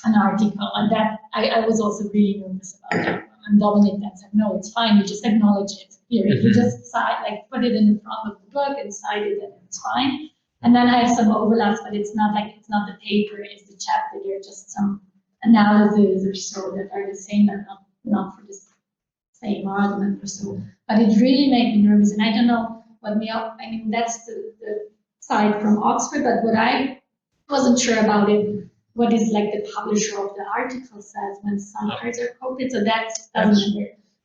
an article, and that I was also really nervous about it. And Dominic then said, no, it's fine, you just acknowledge it. You just put it in the front of the book and cite it, and it's fine. And then I have some overlaps, but it's not the paper, it's the chapter. There are just some analyses or so that are the same, but not for the same argument or so. But it really made me nervous, and I don't know what I mean, that's the side from Oxford, but what I wasn't sure about it, what is like the publisher of the article says when some parts are copied, so that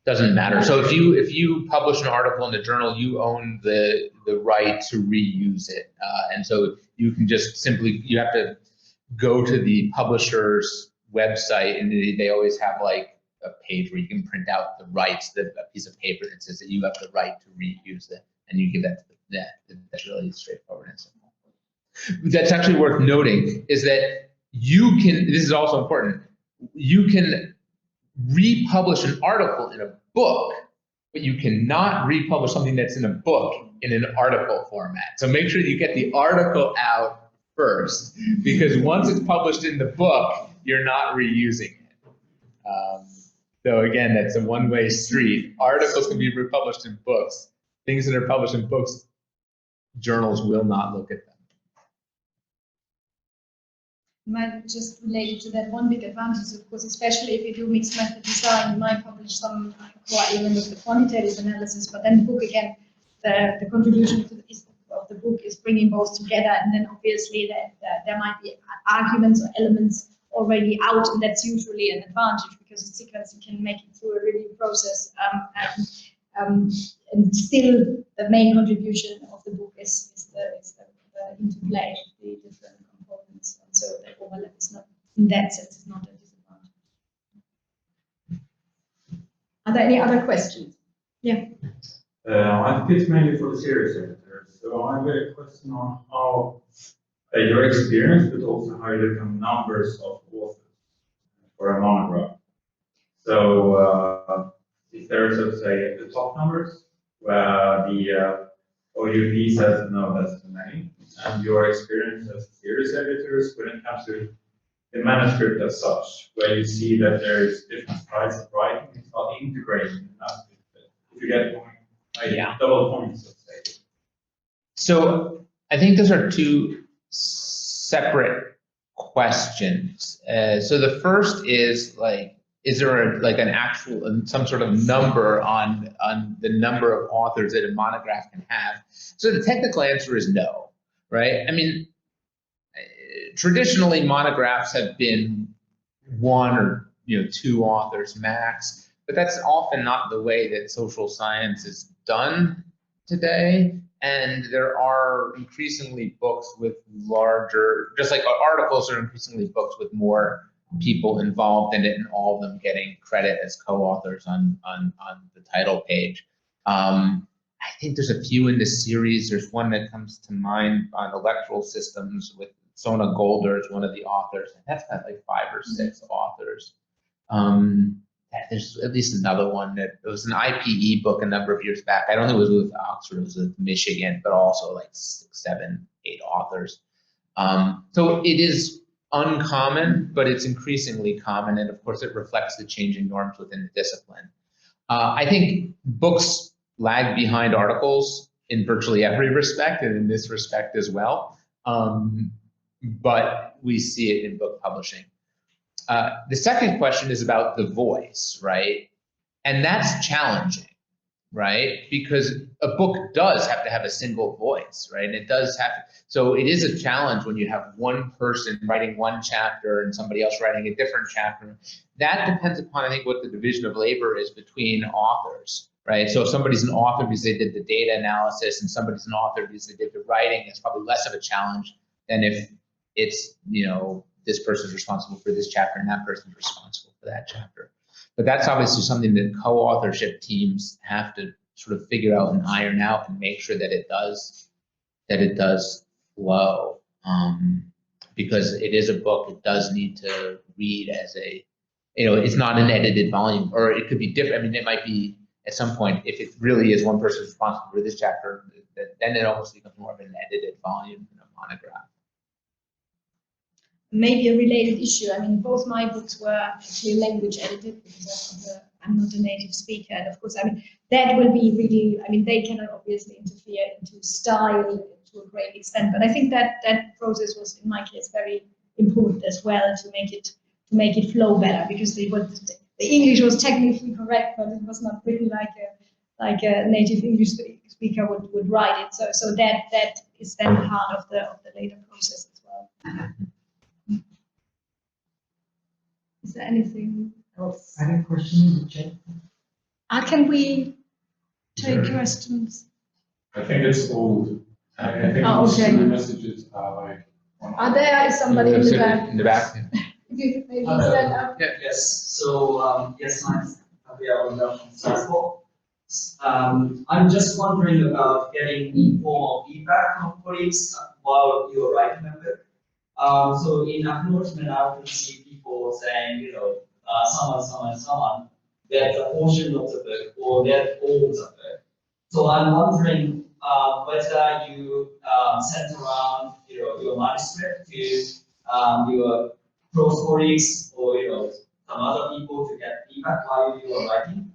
doesn't matter. So if you publish an article in the journal, you own the right to reuse it, and so you can just simply, you have to go to the publisher's website, and they always have like a page where you can print out the rights, a piece of paper that says that you have the right to reuse it, and you give that to that's really straightforward and simple. That's actually worth noting, is that you can, this is also important, you can republish an article in a book, but you cannot republish something that's in a book in an article format. So make sure you get the article out first, because once it's published in the book, you're not reusing it. So again, that's a one-way street. Articles can be republished in books. Things that are published in books, journals will not look at them. Might just related to that, one big advantage, of course, especially if you do mixed method design, you might publish some core element of the quantitative analysis, but then the book again, the contribution of the book is bringing both together, and then obviously there might be arguments or elements already out, and that's usually an advantage because in sequence you can make it through a review process, and still the main contribution of the book is the interplay of the different components, and so the overlap is not, in that sense, is not a disadvantage. Are there any other questions? Yeah. I think it's mainly for the series editors. So I have a question on how your experience, but also how you look at numbers of authors for a monograph. So if there is, let's say, the top numbers, where the OUP says no, that's the name, and your experience as series editors when it comes to the manuscript as such, where you see that there is different styles of writing, it's not integrating enough. If you get one, double points, let's say. So I think those are two separate questions. So the first is like, is there an actual, some sort of number on the number of authors that a monograph can have? So the technical answer is no, right? I mean, traditionally monographs have been one or two authors max, but that's often not the way that social science is done today. And there are increasingly books with larger, just like articles are increasingly books with more people involved in it, and all of them getting credit as co-authors on the title page. I think there's a few in this series. There's one that comes to mind on electoral systems with Sona Golder is one of the authors, and that's got like 5 or 6 authors. There's at least another one that it was an IPE book a number of years back. I don't think it was with Oxford, it was with Michigan, but also like 6, 7, 8 authors. So it is uncommon, but it's increasingly common, and of course it reflects the changing norms within the discipline. I think books lag behind articles in virtually every respect, and in this respect as well, but we see it in book publishing. The second question is about the voice, right? And that's challenging, right? Because a book does have to have a single voice, right? And it does have, so it is a challenge when you have one person writing one chapter and somebody else writing a different chapter. That depends upon, I think, what the division of labor is between authors, right? So if somebody's an author because they did the data analysis and somebody's an author because they did the writing, it's probably less of a challenge than if it's, this person's responsible for this chapter and that person's responsible for that chapter. But that's obviously something that co-authorship teams have to sort of figure out and iron out and make sure that it does flow. Because it is a book, it does need to read as a, it's not an edited volume, or it could be different. I mean, it might be at some point, if it really is one person's responsible for this chapter, then it almost becomes more of an edited volume than a monograph. Maybe a related issue. I mean, both my books were actually language edited because I'm not a native speaker. And of course, I mean, that will be really, I mean, they cannot obviously interfere into style to a great extent. But I think that process was, in my case, very important as well to make it flow better, because the English was technically correct, but it was not written like a native English speaker would write it. So that is then part of the later process as well. Is there anything else? I have a question in the chat. Can we take questions? I think it's old. I think okay. the messages are like. Is somebody in the back? In the back. You maybe stand up. Yeah. Yes. So yes, I'm Javier from Strasbourg. I'm just wondering about getting informal feedback from colleagues while you're writing a book. So in acknowledgement, I often see people saying, someone that a portion of the book or that all the book. So I'm wondering whether you sent around your manuscript to your close colleagues or some other people to get feedback while you are writing.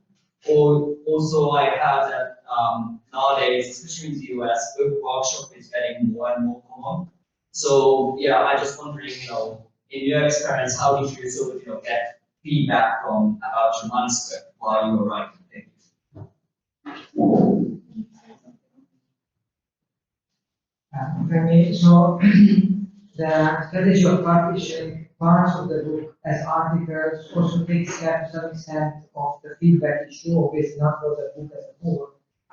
Or also I have that nowadays, especially in the US, book workshop is getting more and more common. So yeah, I just wondering, in your experience, how did you sort of, get feedback from about your manuscript while you were writing things? For me, so the strategy of publishing parts of the book as articles also takes care to some extent of the feedback issue, obviously not for the book as a whole,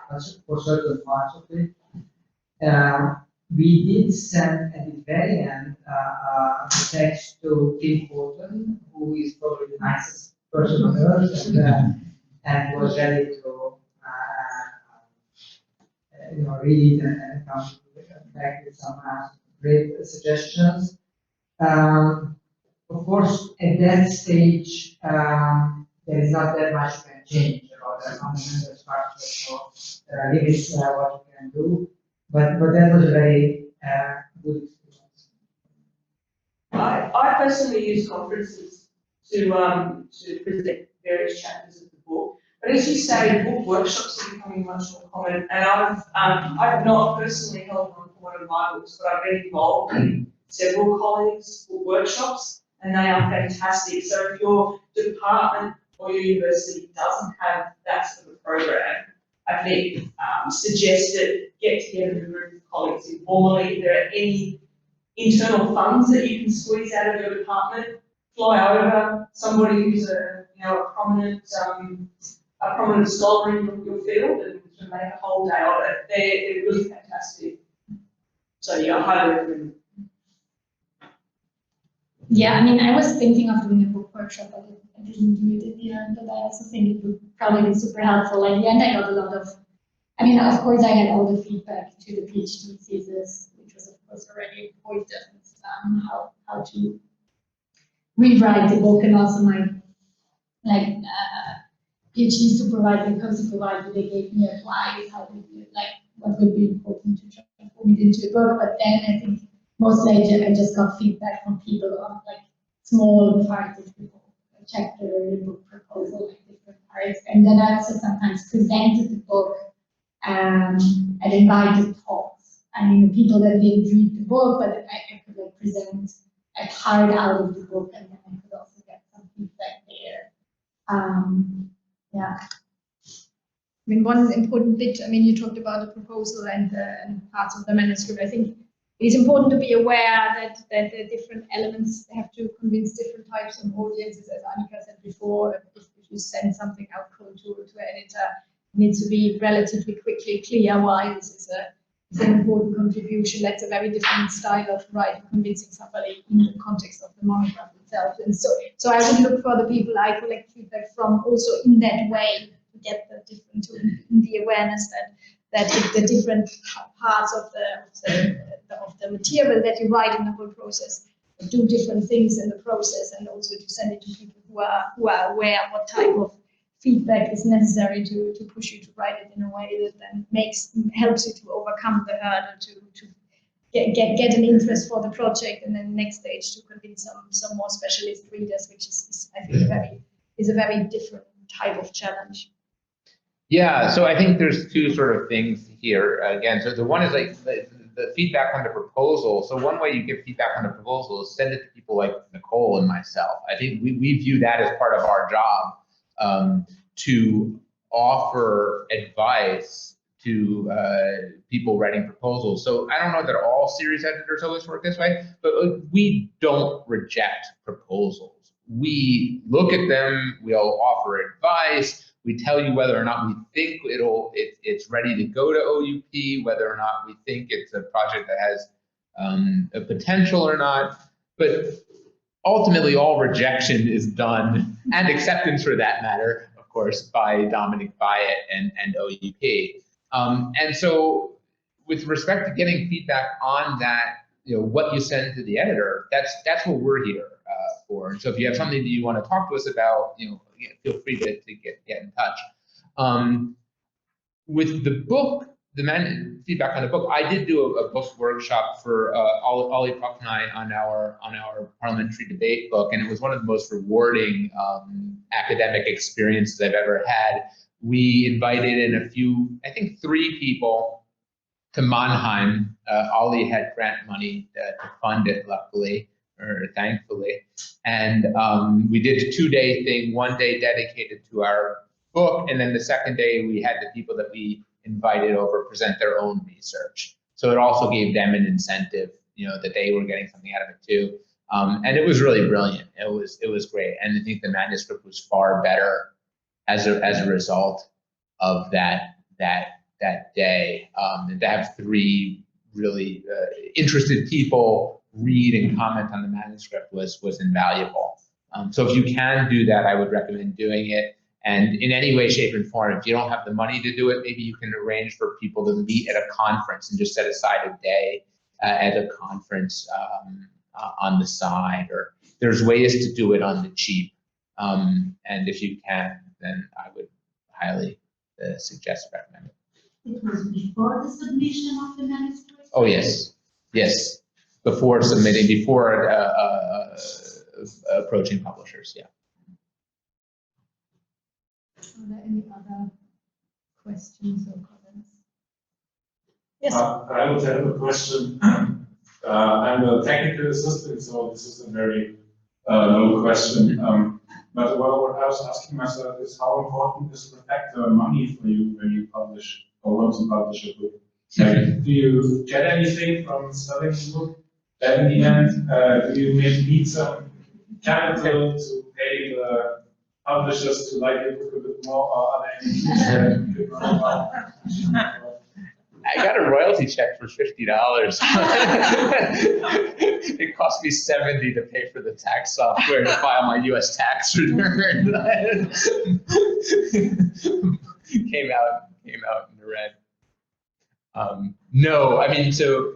but for certain parts of it. We did send at the very end the text to Tim Horton, who is probably the nicest person on earth, and was ready to read and come back with some great suggestions. Of course, at that stage, there is not that much you can change about the fundamental structure, so there are limits what you can do. But that was a very good experience. I personally use conferences to present various chapters of the book. But as you say, book workshops are becoming much more common, and I've not personally held one for one of my books, but I've been involved in several colleagues' book workshops, and they are fantastic. So if your department or your university doesn't have that sort of a program, I think suggest that get together with a group of colleagues informally. If there are any internal funds that you can squeeze out of your department, fly over somebody who's a prominent scholar in your field and to make a whole day of it. They're really fantastic. So yeah, I highly recommend it. Yeah, I mean, I was thinking of doing a book workshop, but I didn't do it in the end, but I also think it would probably be super helpful. At the end, I got a lot of, I mean, of course, I had all the feedback to the PhD thesis, which was, of course, already important, how to rewrite the book, and also my, PhD supervisor, co-supervisor, they gave me advice, what would be important to transform it into a book, but then I think most later I just got feedback from people on small parts of the book, a chapter, the book proposal, different parts, and then I also sometimes presented the book and invited talks. I mean, the people that didn't read the book, but I could present a part out of the book, and then I could also get some feedback there. Yeah. I mean, one important bit, I mean, you talked about the proposal and parts of the manuscript. I think it is important to be aware that the different elements have to convince different types of audiences, as Anika said before. If you send something out cold to an editor, it needs to be relatively quickly clear why this is an important contribution. That's a very different style of writing, convincing somebody in the context of the monograph itself. And so I would look for the people I collect feedback from also in that way, to get the different, in the awareness that the different parts of the material that you write in the whole process do different things in the process, and also to send it to people who are aware what type of feedback is necessary to push you to write it in a way that then helps you to overcome the hurdle to get an interest for the project, and then next stage to convince some more specialist readers, which is I think a very different type of challenge. Yeah, so I think there's two sort of things here again. So the one is the feedback on the proposal. So one way you give feedback on the proposal is send it to people like Nicole and myself. I think we view that as part of our job, to offer advice to people writing proposals. So I don't know that all series editors always work this way, but we don't reject proposals. We look at them, we'll offer advice, we tell you whether or not we think it's ready to go to OUP, whether or not we think it's a project that has a potential or not. But ultimately, all rejection is done, and acceptance for that matter, of course, by Dominic Byatt and OUP. And so with respect to getting feedback on that, what you send to the editor, that's what we're here for. And so if you have something that you want to talk to us about, feel free to get in touch. With the book, feedback on the book. I did do a book workshop for Ollie Puck and I on our parliamentary debate book, and it was one of the most rewarding academic experiences I've ever had. We invited in a few, I think 3 people to Mannheim. Ollie had grant money to fund it, luckily, or thankfully. And we did a 2-day thing, 1 day dedicated to our book, and then the second day we had the people that we invited over present their own research. So it also gave them an incentive, that they were getting something out of it too. And it was really brilliant. It was great. And I think the manuscript was far better as a result of that day. And to have 3 really interested people read and comment on the manuscript was invaluable. So if you can do that, I would recommend doing it. And in any way, shape, and form, if you don't have the money to do it, maybe you can arrange for people to meet at a conference and just set aside a day at a conference on the side. Or there's ways to do it on the cheap. And if you can, then I would highly recommend it. It was before the submission of the manuscript? Oh, yes. Yes. Before submitting, before approaching publishers, yeah. Are there any other questions or comments? Yes. I would have a question. I'm a technical assistant, so this is a very low question. But what I was asking myself is how important is the factor money for you when you publish or want to publish a book? Like, do you get anything from selling the book? And in the end, do you maybe need some capital to pay the publishers to like your book a bit more, or are there any things that you could run about? I got a royalty check for $50. It cost me $70 to pay for the tax software to file my U.S. tax return. came out in the red. No, I mean, so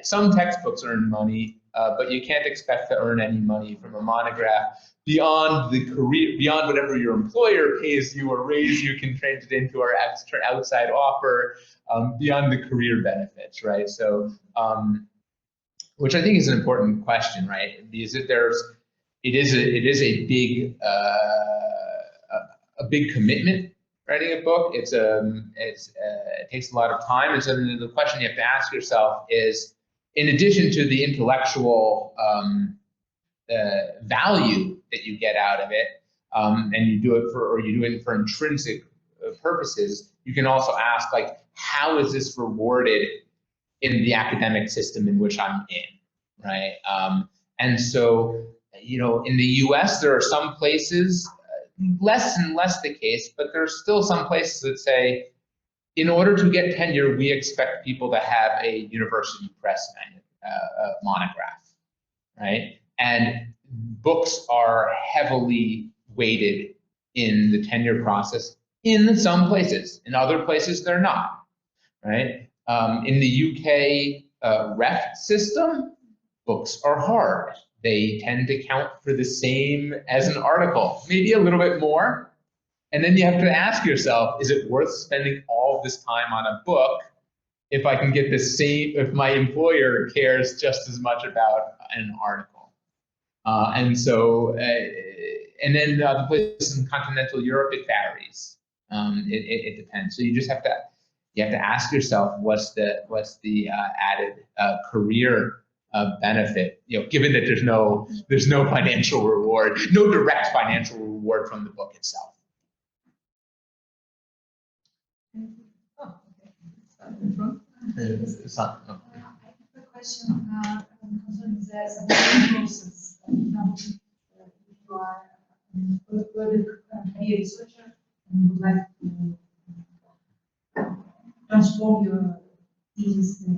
some textbooks earn money, but you can't expect to earn any money from a monograph beyond the career, beyond whatever your employer pays you or raise you can trade it into our outside offer, beyond the career benefits, right? So, which I think is an important question, right? Because it is a big commitment writing a book. It takes a lot of time, and so the question you have to ask yourself is, in addition to the intellectual value that you get out of it, and you do it for intrinsic purposes, you can also ask, like, how is this rewarded in the academic system in which I'm in, right? And so, in the US, there are some places, less and less the case, but there's still some places that say, in order to get tenure, we expect people to have a university press monograph, right? And books are heavily weighted in the tenure process in some places. In other places, they're not, right? In the UK ref system, books are hard. They tend to count for the same as an article, maybe a little bit more. And then you have to ask yourself, is it worth spending all this time on a book if I can get the same, if my employer cares just as much about an article? And so, and then the places in continental Europe, it varies. It depends. So you just have to ask yourself, what's the added career benefit? Given that there's no financial reward, no direct financial reward from the book itself. Oh, okay. It's not, oh. I have a question concerning the submission process. For example, if you are a further career researcher and you would like to transform your thesis in a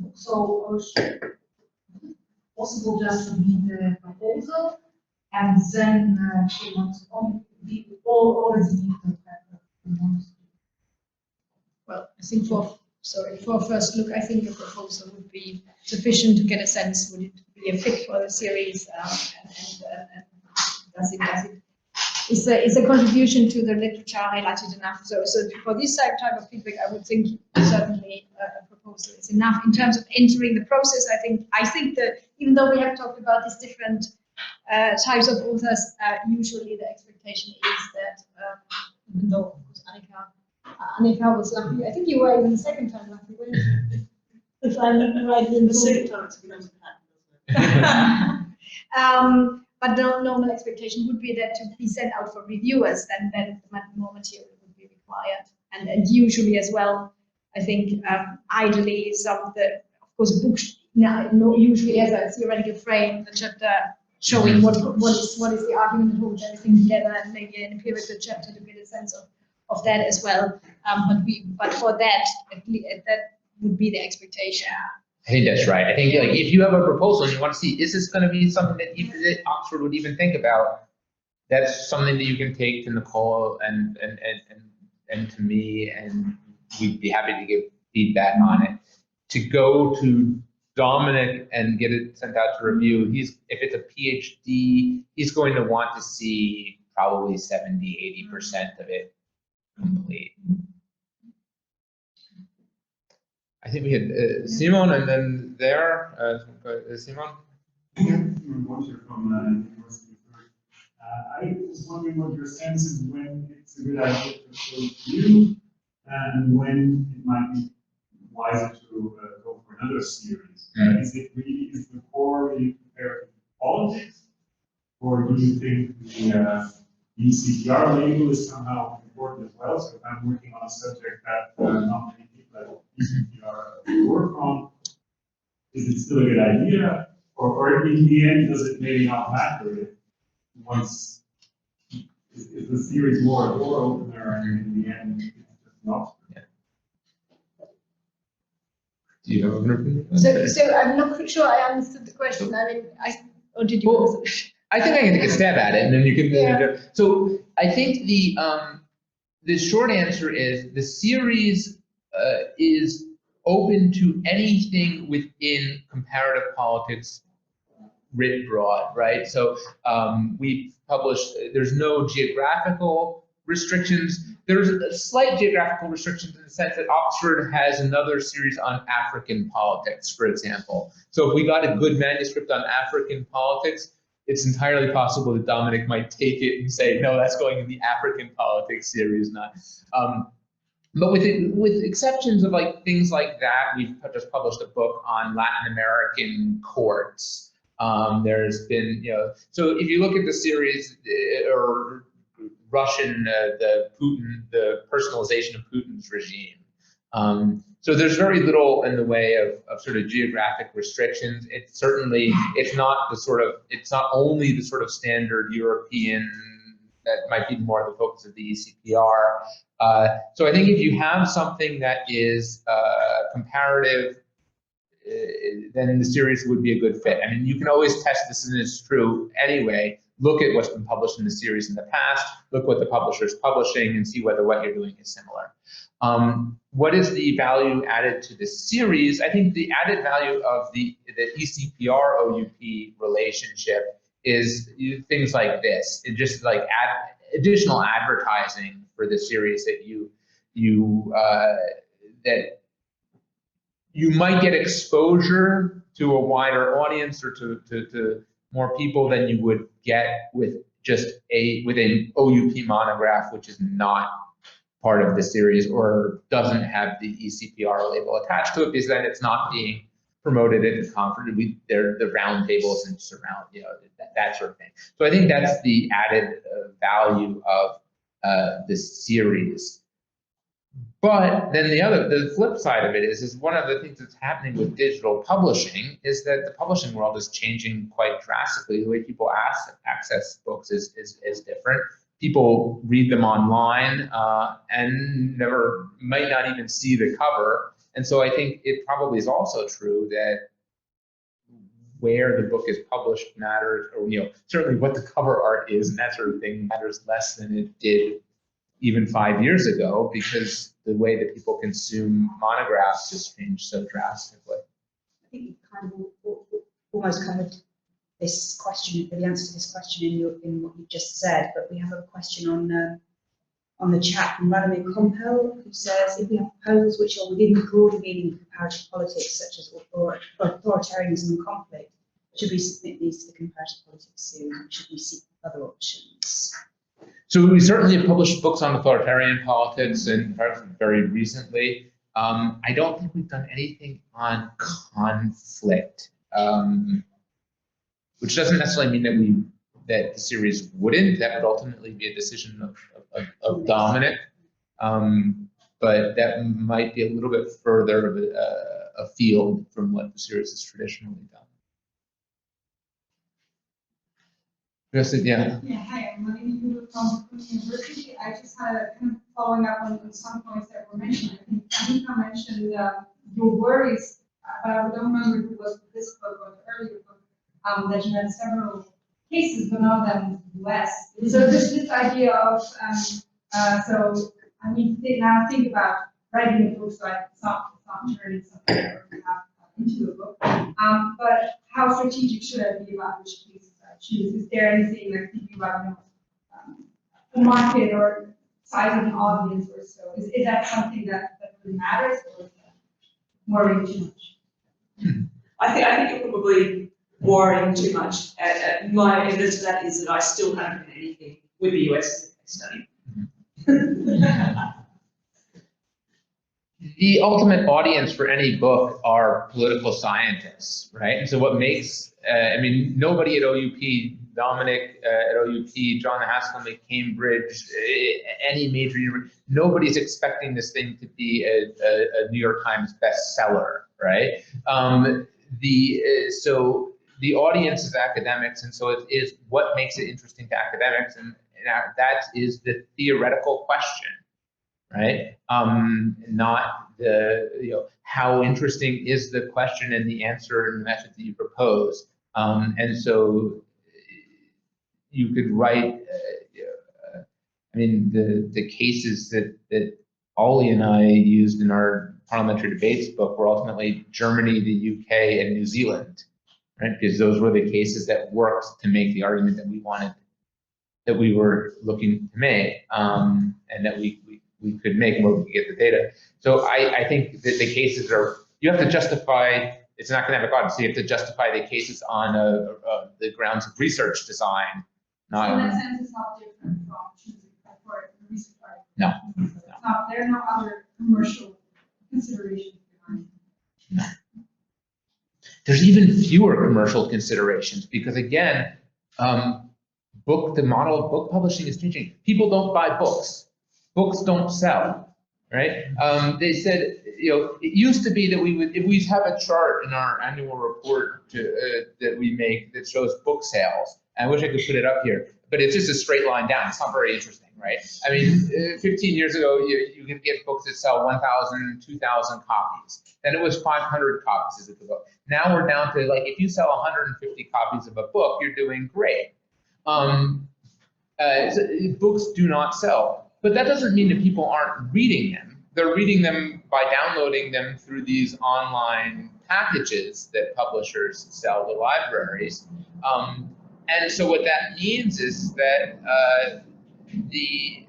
book. So, possible just to be the proposal, and then she wants only all the details. Well, I think for a first look, I think a proposal would be sufficient to get a sense, would it be a fit for the series, and does it is a contribution to the literature highlighted enough? So for this type of feedback, I would think certainly a proposal is enough. In terms of entering the process, I think that even though we have talked about these different types of authors, usually the expectation is that even though of course Anika was lucky, I think you were even the second time lucky, weren't you? If I'm right in The second time it's becomes a pattern. But the normal expectation would be that to be sent out for reviewers, then more material would be required. And usually as well, I think ideally some of the, of course, books usually has a theoretical frame, the chapter showing what is the argument that holds everything together, and maybe an empirical chapter to get a sense of that as well. But for that, that would be the expectation. I think that's right. I think like if you have a proposal and you want to see, is this going to be something that even that Oxford would even think about? That's something that you can take to Nicole and to me, and we'd be happy to give feedback on it. To go to Dominic and get it sent out to review, if it's a PhD, he's going to want to see probably 70–80% of it complete. I think we had Simon, and then there, Simon. Gauja from University of Zurich. I was wondering what your sense is when it's a good idea to show you, and when it might be wiser to go for another series. Is the core really comparative politics, or do you think the ECPR label is somehow important as well? So if I'm working on a subject that not many people at ECPR work on, is it still a good idea? Or in the end, does it maybe not matter if once, is the series more a door opener, and in the end, it's just not? Yeah. Do you have an opinion? So I'm not sure I understood the question. I mean, or did you? Well, I think I can take a stab at it, and then you can. Yeah. So I think the short answer is the series is open to anything within comparative politics writ broad, right? So we published, there's no geographical restrictions. There's a slight geographical restrictions in the sense that Oxford has another series on African politics, for example. So if we got a good manuscript on African politics, it's entirely possible that Dominic might take it and say, no, that's going in the African politics series, not. But with exceptions of like things like that, we've just published a book on Latin American courts. There's been, so if you look at the series or Russian, the personalization of Putin's regime. So there's very little in the way of sort of geographic restrictions. It's not only the sort of standard European that might be more the focus of the ECPR. So I think if you have something that is comparative, then the series would be a good fit. I mean, you can always test this and it's true anyway. Look at what's been published in the series in the past, look what the publisher is publishing, and see whether what you're doing is similar. What is the value added to the series? I think the added value of the ECPR OUP relationship is things like this. It just like additional advertising for the series that you might get exposure to a wider audience or to more people than you would get with just with an OUP monograph, which is not part of the series or doesn't have the ECPR label attached to it, because then it's not being promoted at the conference. The round tables and surround, that sort of thing. So I think that's the added value of the series. But then the flip side of it is one of the things that's happening with digital publishing is that the publishing world is changing quite drastically. The way people access books is different. People read them online and might not even see the cover. And so I think it probably is also true that where the book is published matters, or certainly what the cover art is and that sort of thing matters less than it did even 5 years ago, because the way that people consume monographs has changed so drastically. I think you kind of almost covered this question, the answer to this question in what you just said, but we have a question on the chat from Vladimir Kompel, who says, if we have proposals which are within the broader meaning of comparative politics, such as authoritarianism and conflict, should we submit these to the comparative politics series, or should we seek other options? So we certainly have published books on authoritarian politics, and very recently. I don't think we've done anything on conflict, which doesn't necessarily mean that the series wouldn't. That would ultimately be a decision of Dominic, but that might be a little bit further of a field from what the series has traditionally done. Yes, yeah. Yeah, hi, I'm Anika from München University. I just had a kind of following up on some points that were mentioned. I think Anika mentioned your worries, but I don't remember if it was this book or the earlier book, that you had several cases, but none of them in the US. So this idea of, so I mean, now think about writing a book, so it's not turning something that we have into a book, but how strategic should I be about which cases I choose? Is there anything like thinking about, the market or size of an audience or so? Is that something that really matters, or is that worrying too much? I think you're probably worrying too much. My evidence for that is that I still haven't done anything with the US study. The ultimate audience for any book are political scientists, right? And so what makes, I mean, nobody at OUP, Dominic at OUP, John Haslam at Cambridge, any major university, nobody's expecting this thing to be a New York Times bestseller, right? So the audience is academics, and so it is what makes it interesting to academics, and that is the theoretical question, right? Not the, how interesting is the question and the answer and the method that you propose. And so you could write, I mean, the cases that Ollie and I used in our parliamentary debates book were ultimately Germany, the UK, and New Zealand, right? Because those were the cases that worked to make the argument that we wanted, that we were looking to make, and that we could make where we could get the data. So I think that the cases are, you have to justify, it's an academic audience, so you have to justify the cases on the grounds of research design. Not, so in that sense, it's not different from choosing for a research article. No. There are no other commercial considerations behind it. No. There's even fewer commercial considerations because, again, the model of book publishing is changing. People don't buy books. Books don't sell, right? They said, it used to be that we would, if we have a chart in our annual report that we make that shows book sales. I wish I could put it up here, but it's just a straight line down. It's not very interesting, right? I mean, 15 years ago, you could get books that sell 1,000, 2,000 copies. Then it was 500 copies of the book. Now we're down to, like, if you sell 150 copies of a book, you're doing great. Books do not sell, but that doesn't mean that people aren't reading them. They're reading them by downloading them through these online packages that publishers sell to libraries. And so what that means is that the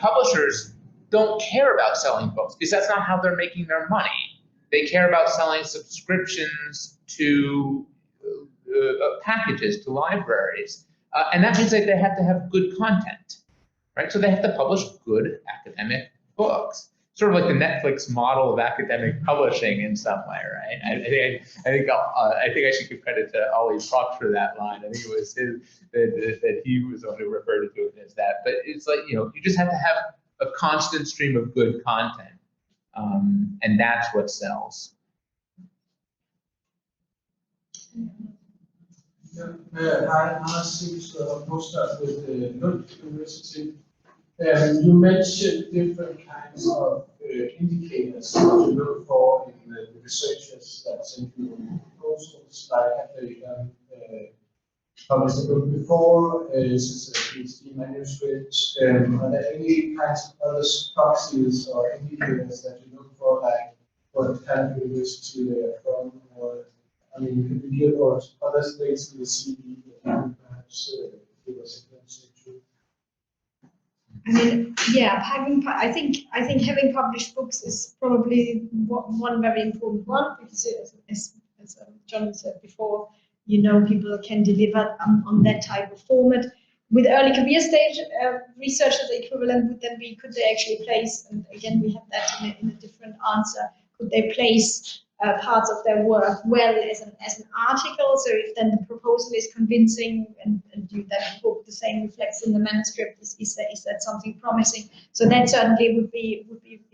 publishers don't care about selling books because that's not how they're making their money. They care about selling subscriptions to packages to libraries. And that means that they have to have good content, right? So they have to publish good academic books. Sort of like the Netflix model of academic publishing in some way, right? I think I should give credit to Ollie Fox for that line. I think it was his, that he was the one who referred to it as that. But it's like, you just have to have a constant stream of good content, and that's what sells. Hi, I'm a postdoc with the Ludwig-Maximilians-Universität. You mentioned different kinds of indicators that you look for in the researchers that send you proposals, like have they done published a book before, is this a PhD manuscript, are there any kinds of other proxies or indicators that you look for, like what kind of university they are from, I mean, could you give us other states in the CV and perhaps give us a glimpse into? I mean, yeah, I think having published books is probably one very important one, because as John said before, you know, people can deliver on that type of format. With early career stage research as the equivalent would then be, could they actually place, and again we have that in a different answer, could they place parts of their work well as an article? So if then the proposal is convincing and you then hope the same reflects in the manuscript, is that something promising? So that certainly would be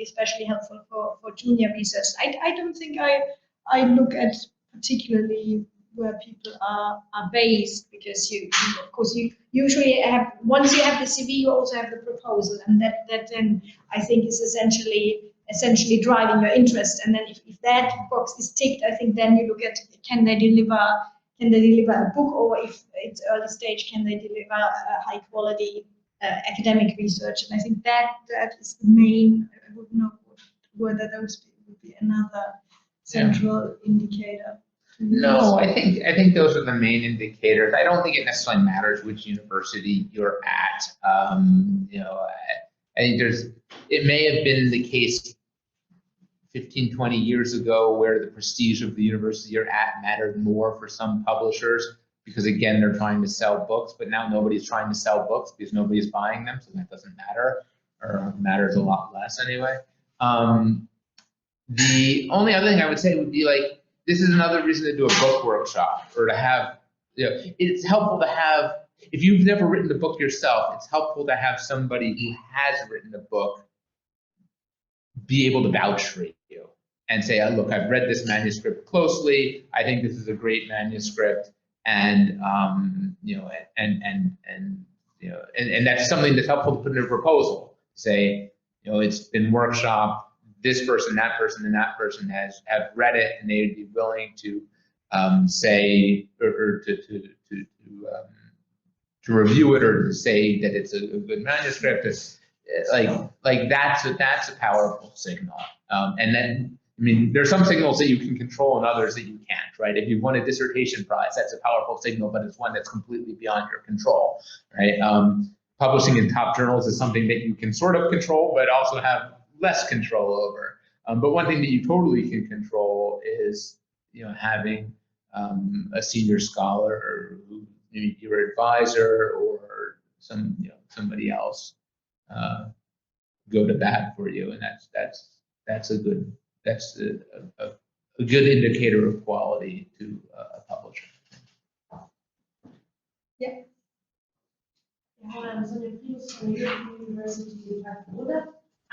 especially helpful for junior research. I don't think I look at particularly where people are based, because you of course you usually have, once you have the CV, you also have the proposal, and that then I think is essentially driving your interest. And then if that box is ticked, I think then you look at, can they deliver a book, or if it's early stage, can they deliver a high quality academic research? And I think that is the main. I wouldn't know whether those would be another central indicator. No, I think those are the main indicators. I don't think it necessarily matters which university you're at. You know, I think it may have been the case 15, 20 years ago where the prestige of the university you're at mattered more for some publishers, because again, they're trying to sell books, but now nobody's trying to sell books because nobody's buying them, so that doesn't matter, or matters a lot less anyway. The only other thing I would say would be, like, this is another reason to do a book workshop, or to have, you know, it's helpful to have, if you've never written the book yourself, it's helpful to have somebody who has written the book be able to vouch for you and say, oh, look, I've read this manuscript closely. I think this is a great manuscript, and you know, and that's something that's helpful to put in a proposal. Say, you know, it's been workshopped. This person, that person, and that person have read it, and they'd be willing to say, or to review it, or to say that it's a good manuscript. It's like that's a powerful signal. And then, I mean, there are some signals that you can control and others that you can't, right? If you've won a dissertation prize, that's a powerful signal, but it's one that's completely beyond your control, right? Publishing in top journals is something that you can sort of control, but also have less control over. But one thing that you totally can control is, you know, having a senior scholar, or maybe your advisor, or somebody else go to bat for you, and that's a good indicator of quality to a publisher. Yeah. I'm from the University of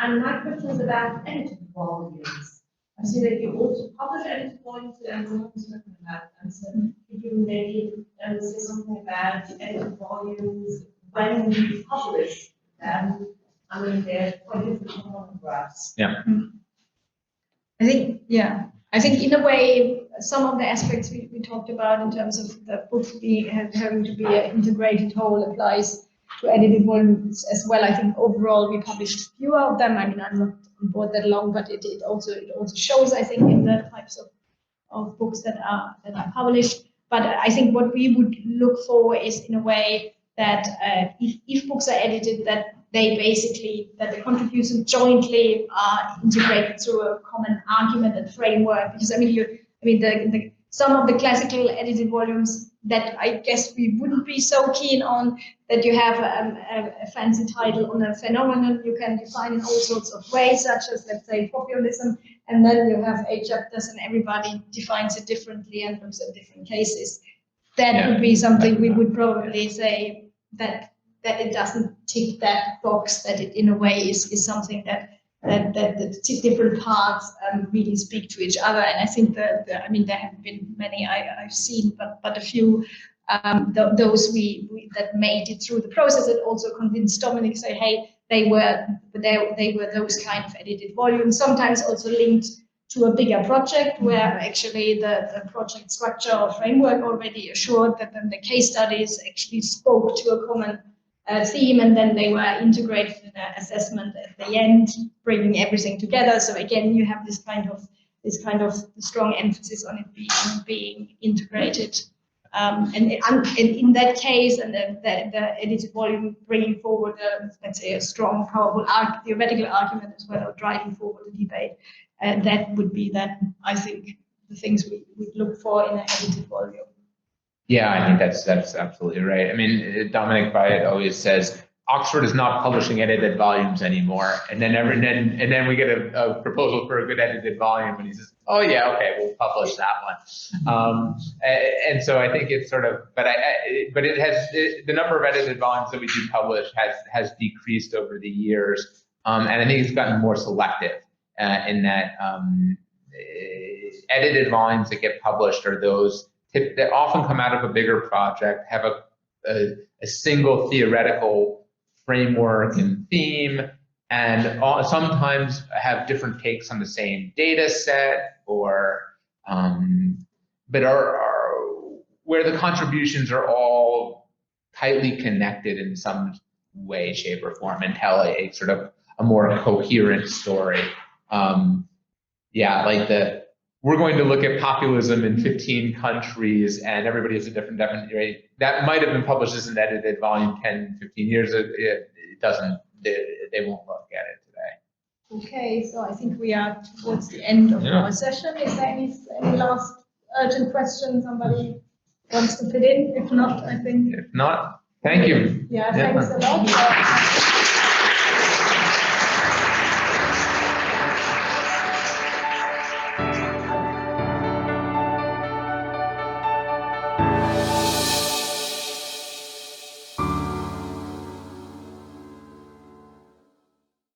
and my question is about edited volumes. I see that you also publish edited volumes, and someone was talking about them. So could you maybe say something about edited volumes when you publish them? I mean, they're quite different from monographs. Yeah. I think in a way, some of the aspects we talked about in terms of the book having to be an integrated whole applies to edited volumes as well. I think overall we published fewer of them. I mean, I'm not on board that long, but it also shows, I think, in the types of books that are published. But I think what we would look for is, in a way, that if books are edited, that the contributions jointly are integrated through a common argument and framework. Because some of the classical edited volumes that I guess we wouldn't be so keen on, that you have a fancy title on a phenomenon you can define in all sorts of ways, such as, let's say, populism, and then you have 8 chapters and everybody defines it differently and looks at different cases. That would be something we would probably say that it doesn't tick that box, that it in a way is something that the different parts really speak to each other. And I think there have been many I've seen, but a few those that made it through the process, that also convinced Dominic, say, hey, they were those kind of edited volumes, sometimes also linked to a bigger project where actually the project structure or framework already assured that then the case studies actually spoke to a common theme, and then they were integrated in an assessment at the end, bringing everything together. So again, you have this kind of this kind of strong emphasis on it being integrated. And in that case, and the edited volume bringing forward, let's say, a strong, powerful theoretical argument as well, or driving forward the debate, that would be then, I think, the things we would look for in an edited volume. Yeah, I think that's absolutely right. I mean, Dominic Byatt always says Oxford is not publishing edited volumes anymore, and then we get a proposal for a good edited volume, and he says, "Oh yeah, okay, we'll publish that one." And so I think it's sort of, but it has the number of edited volumes that we do publish has decreased over the years, and I think it's gotten more selective in that edited volumes that get published are those that often come out of a bigger project, have a single theoretical framework and theme, and sometimes have different takes on the same data set, or but are where the contributions are all tightly connected in some way, shape, or form, and tell a sort of a more coherent story. Yeah, like we're going to look at populism in 15 countries, and everybody has a different definition. That might have been published as an edited volume 10, 15 years. It doesn't, they won't look at it today. Okay, so I think we are towards the end of our session. Is there any last urgent question somebody wants to fit in? If not, I think. If not, thank you. Yeah, thanks a lot.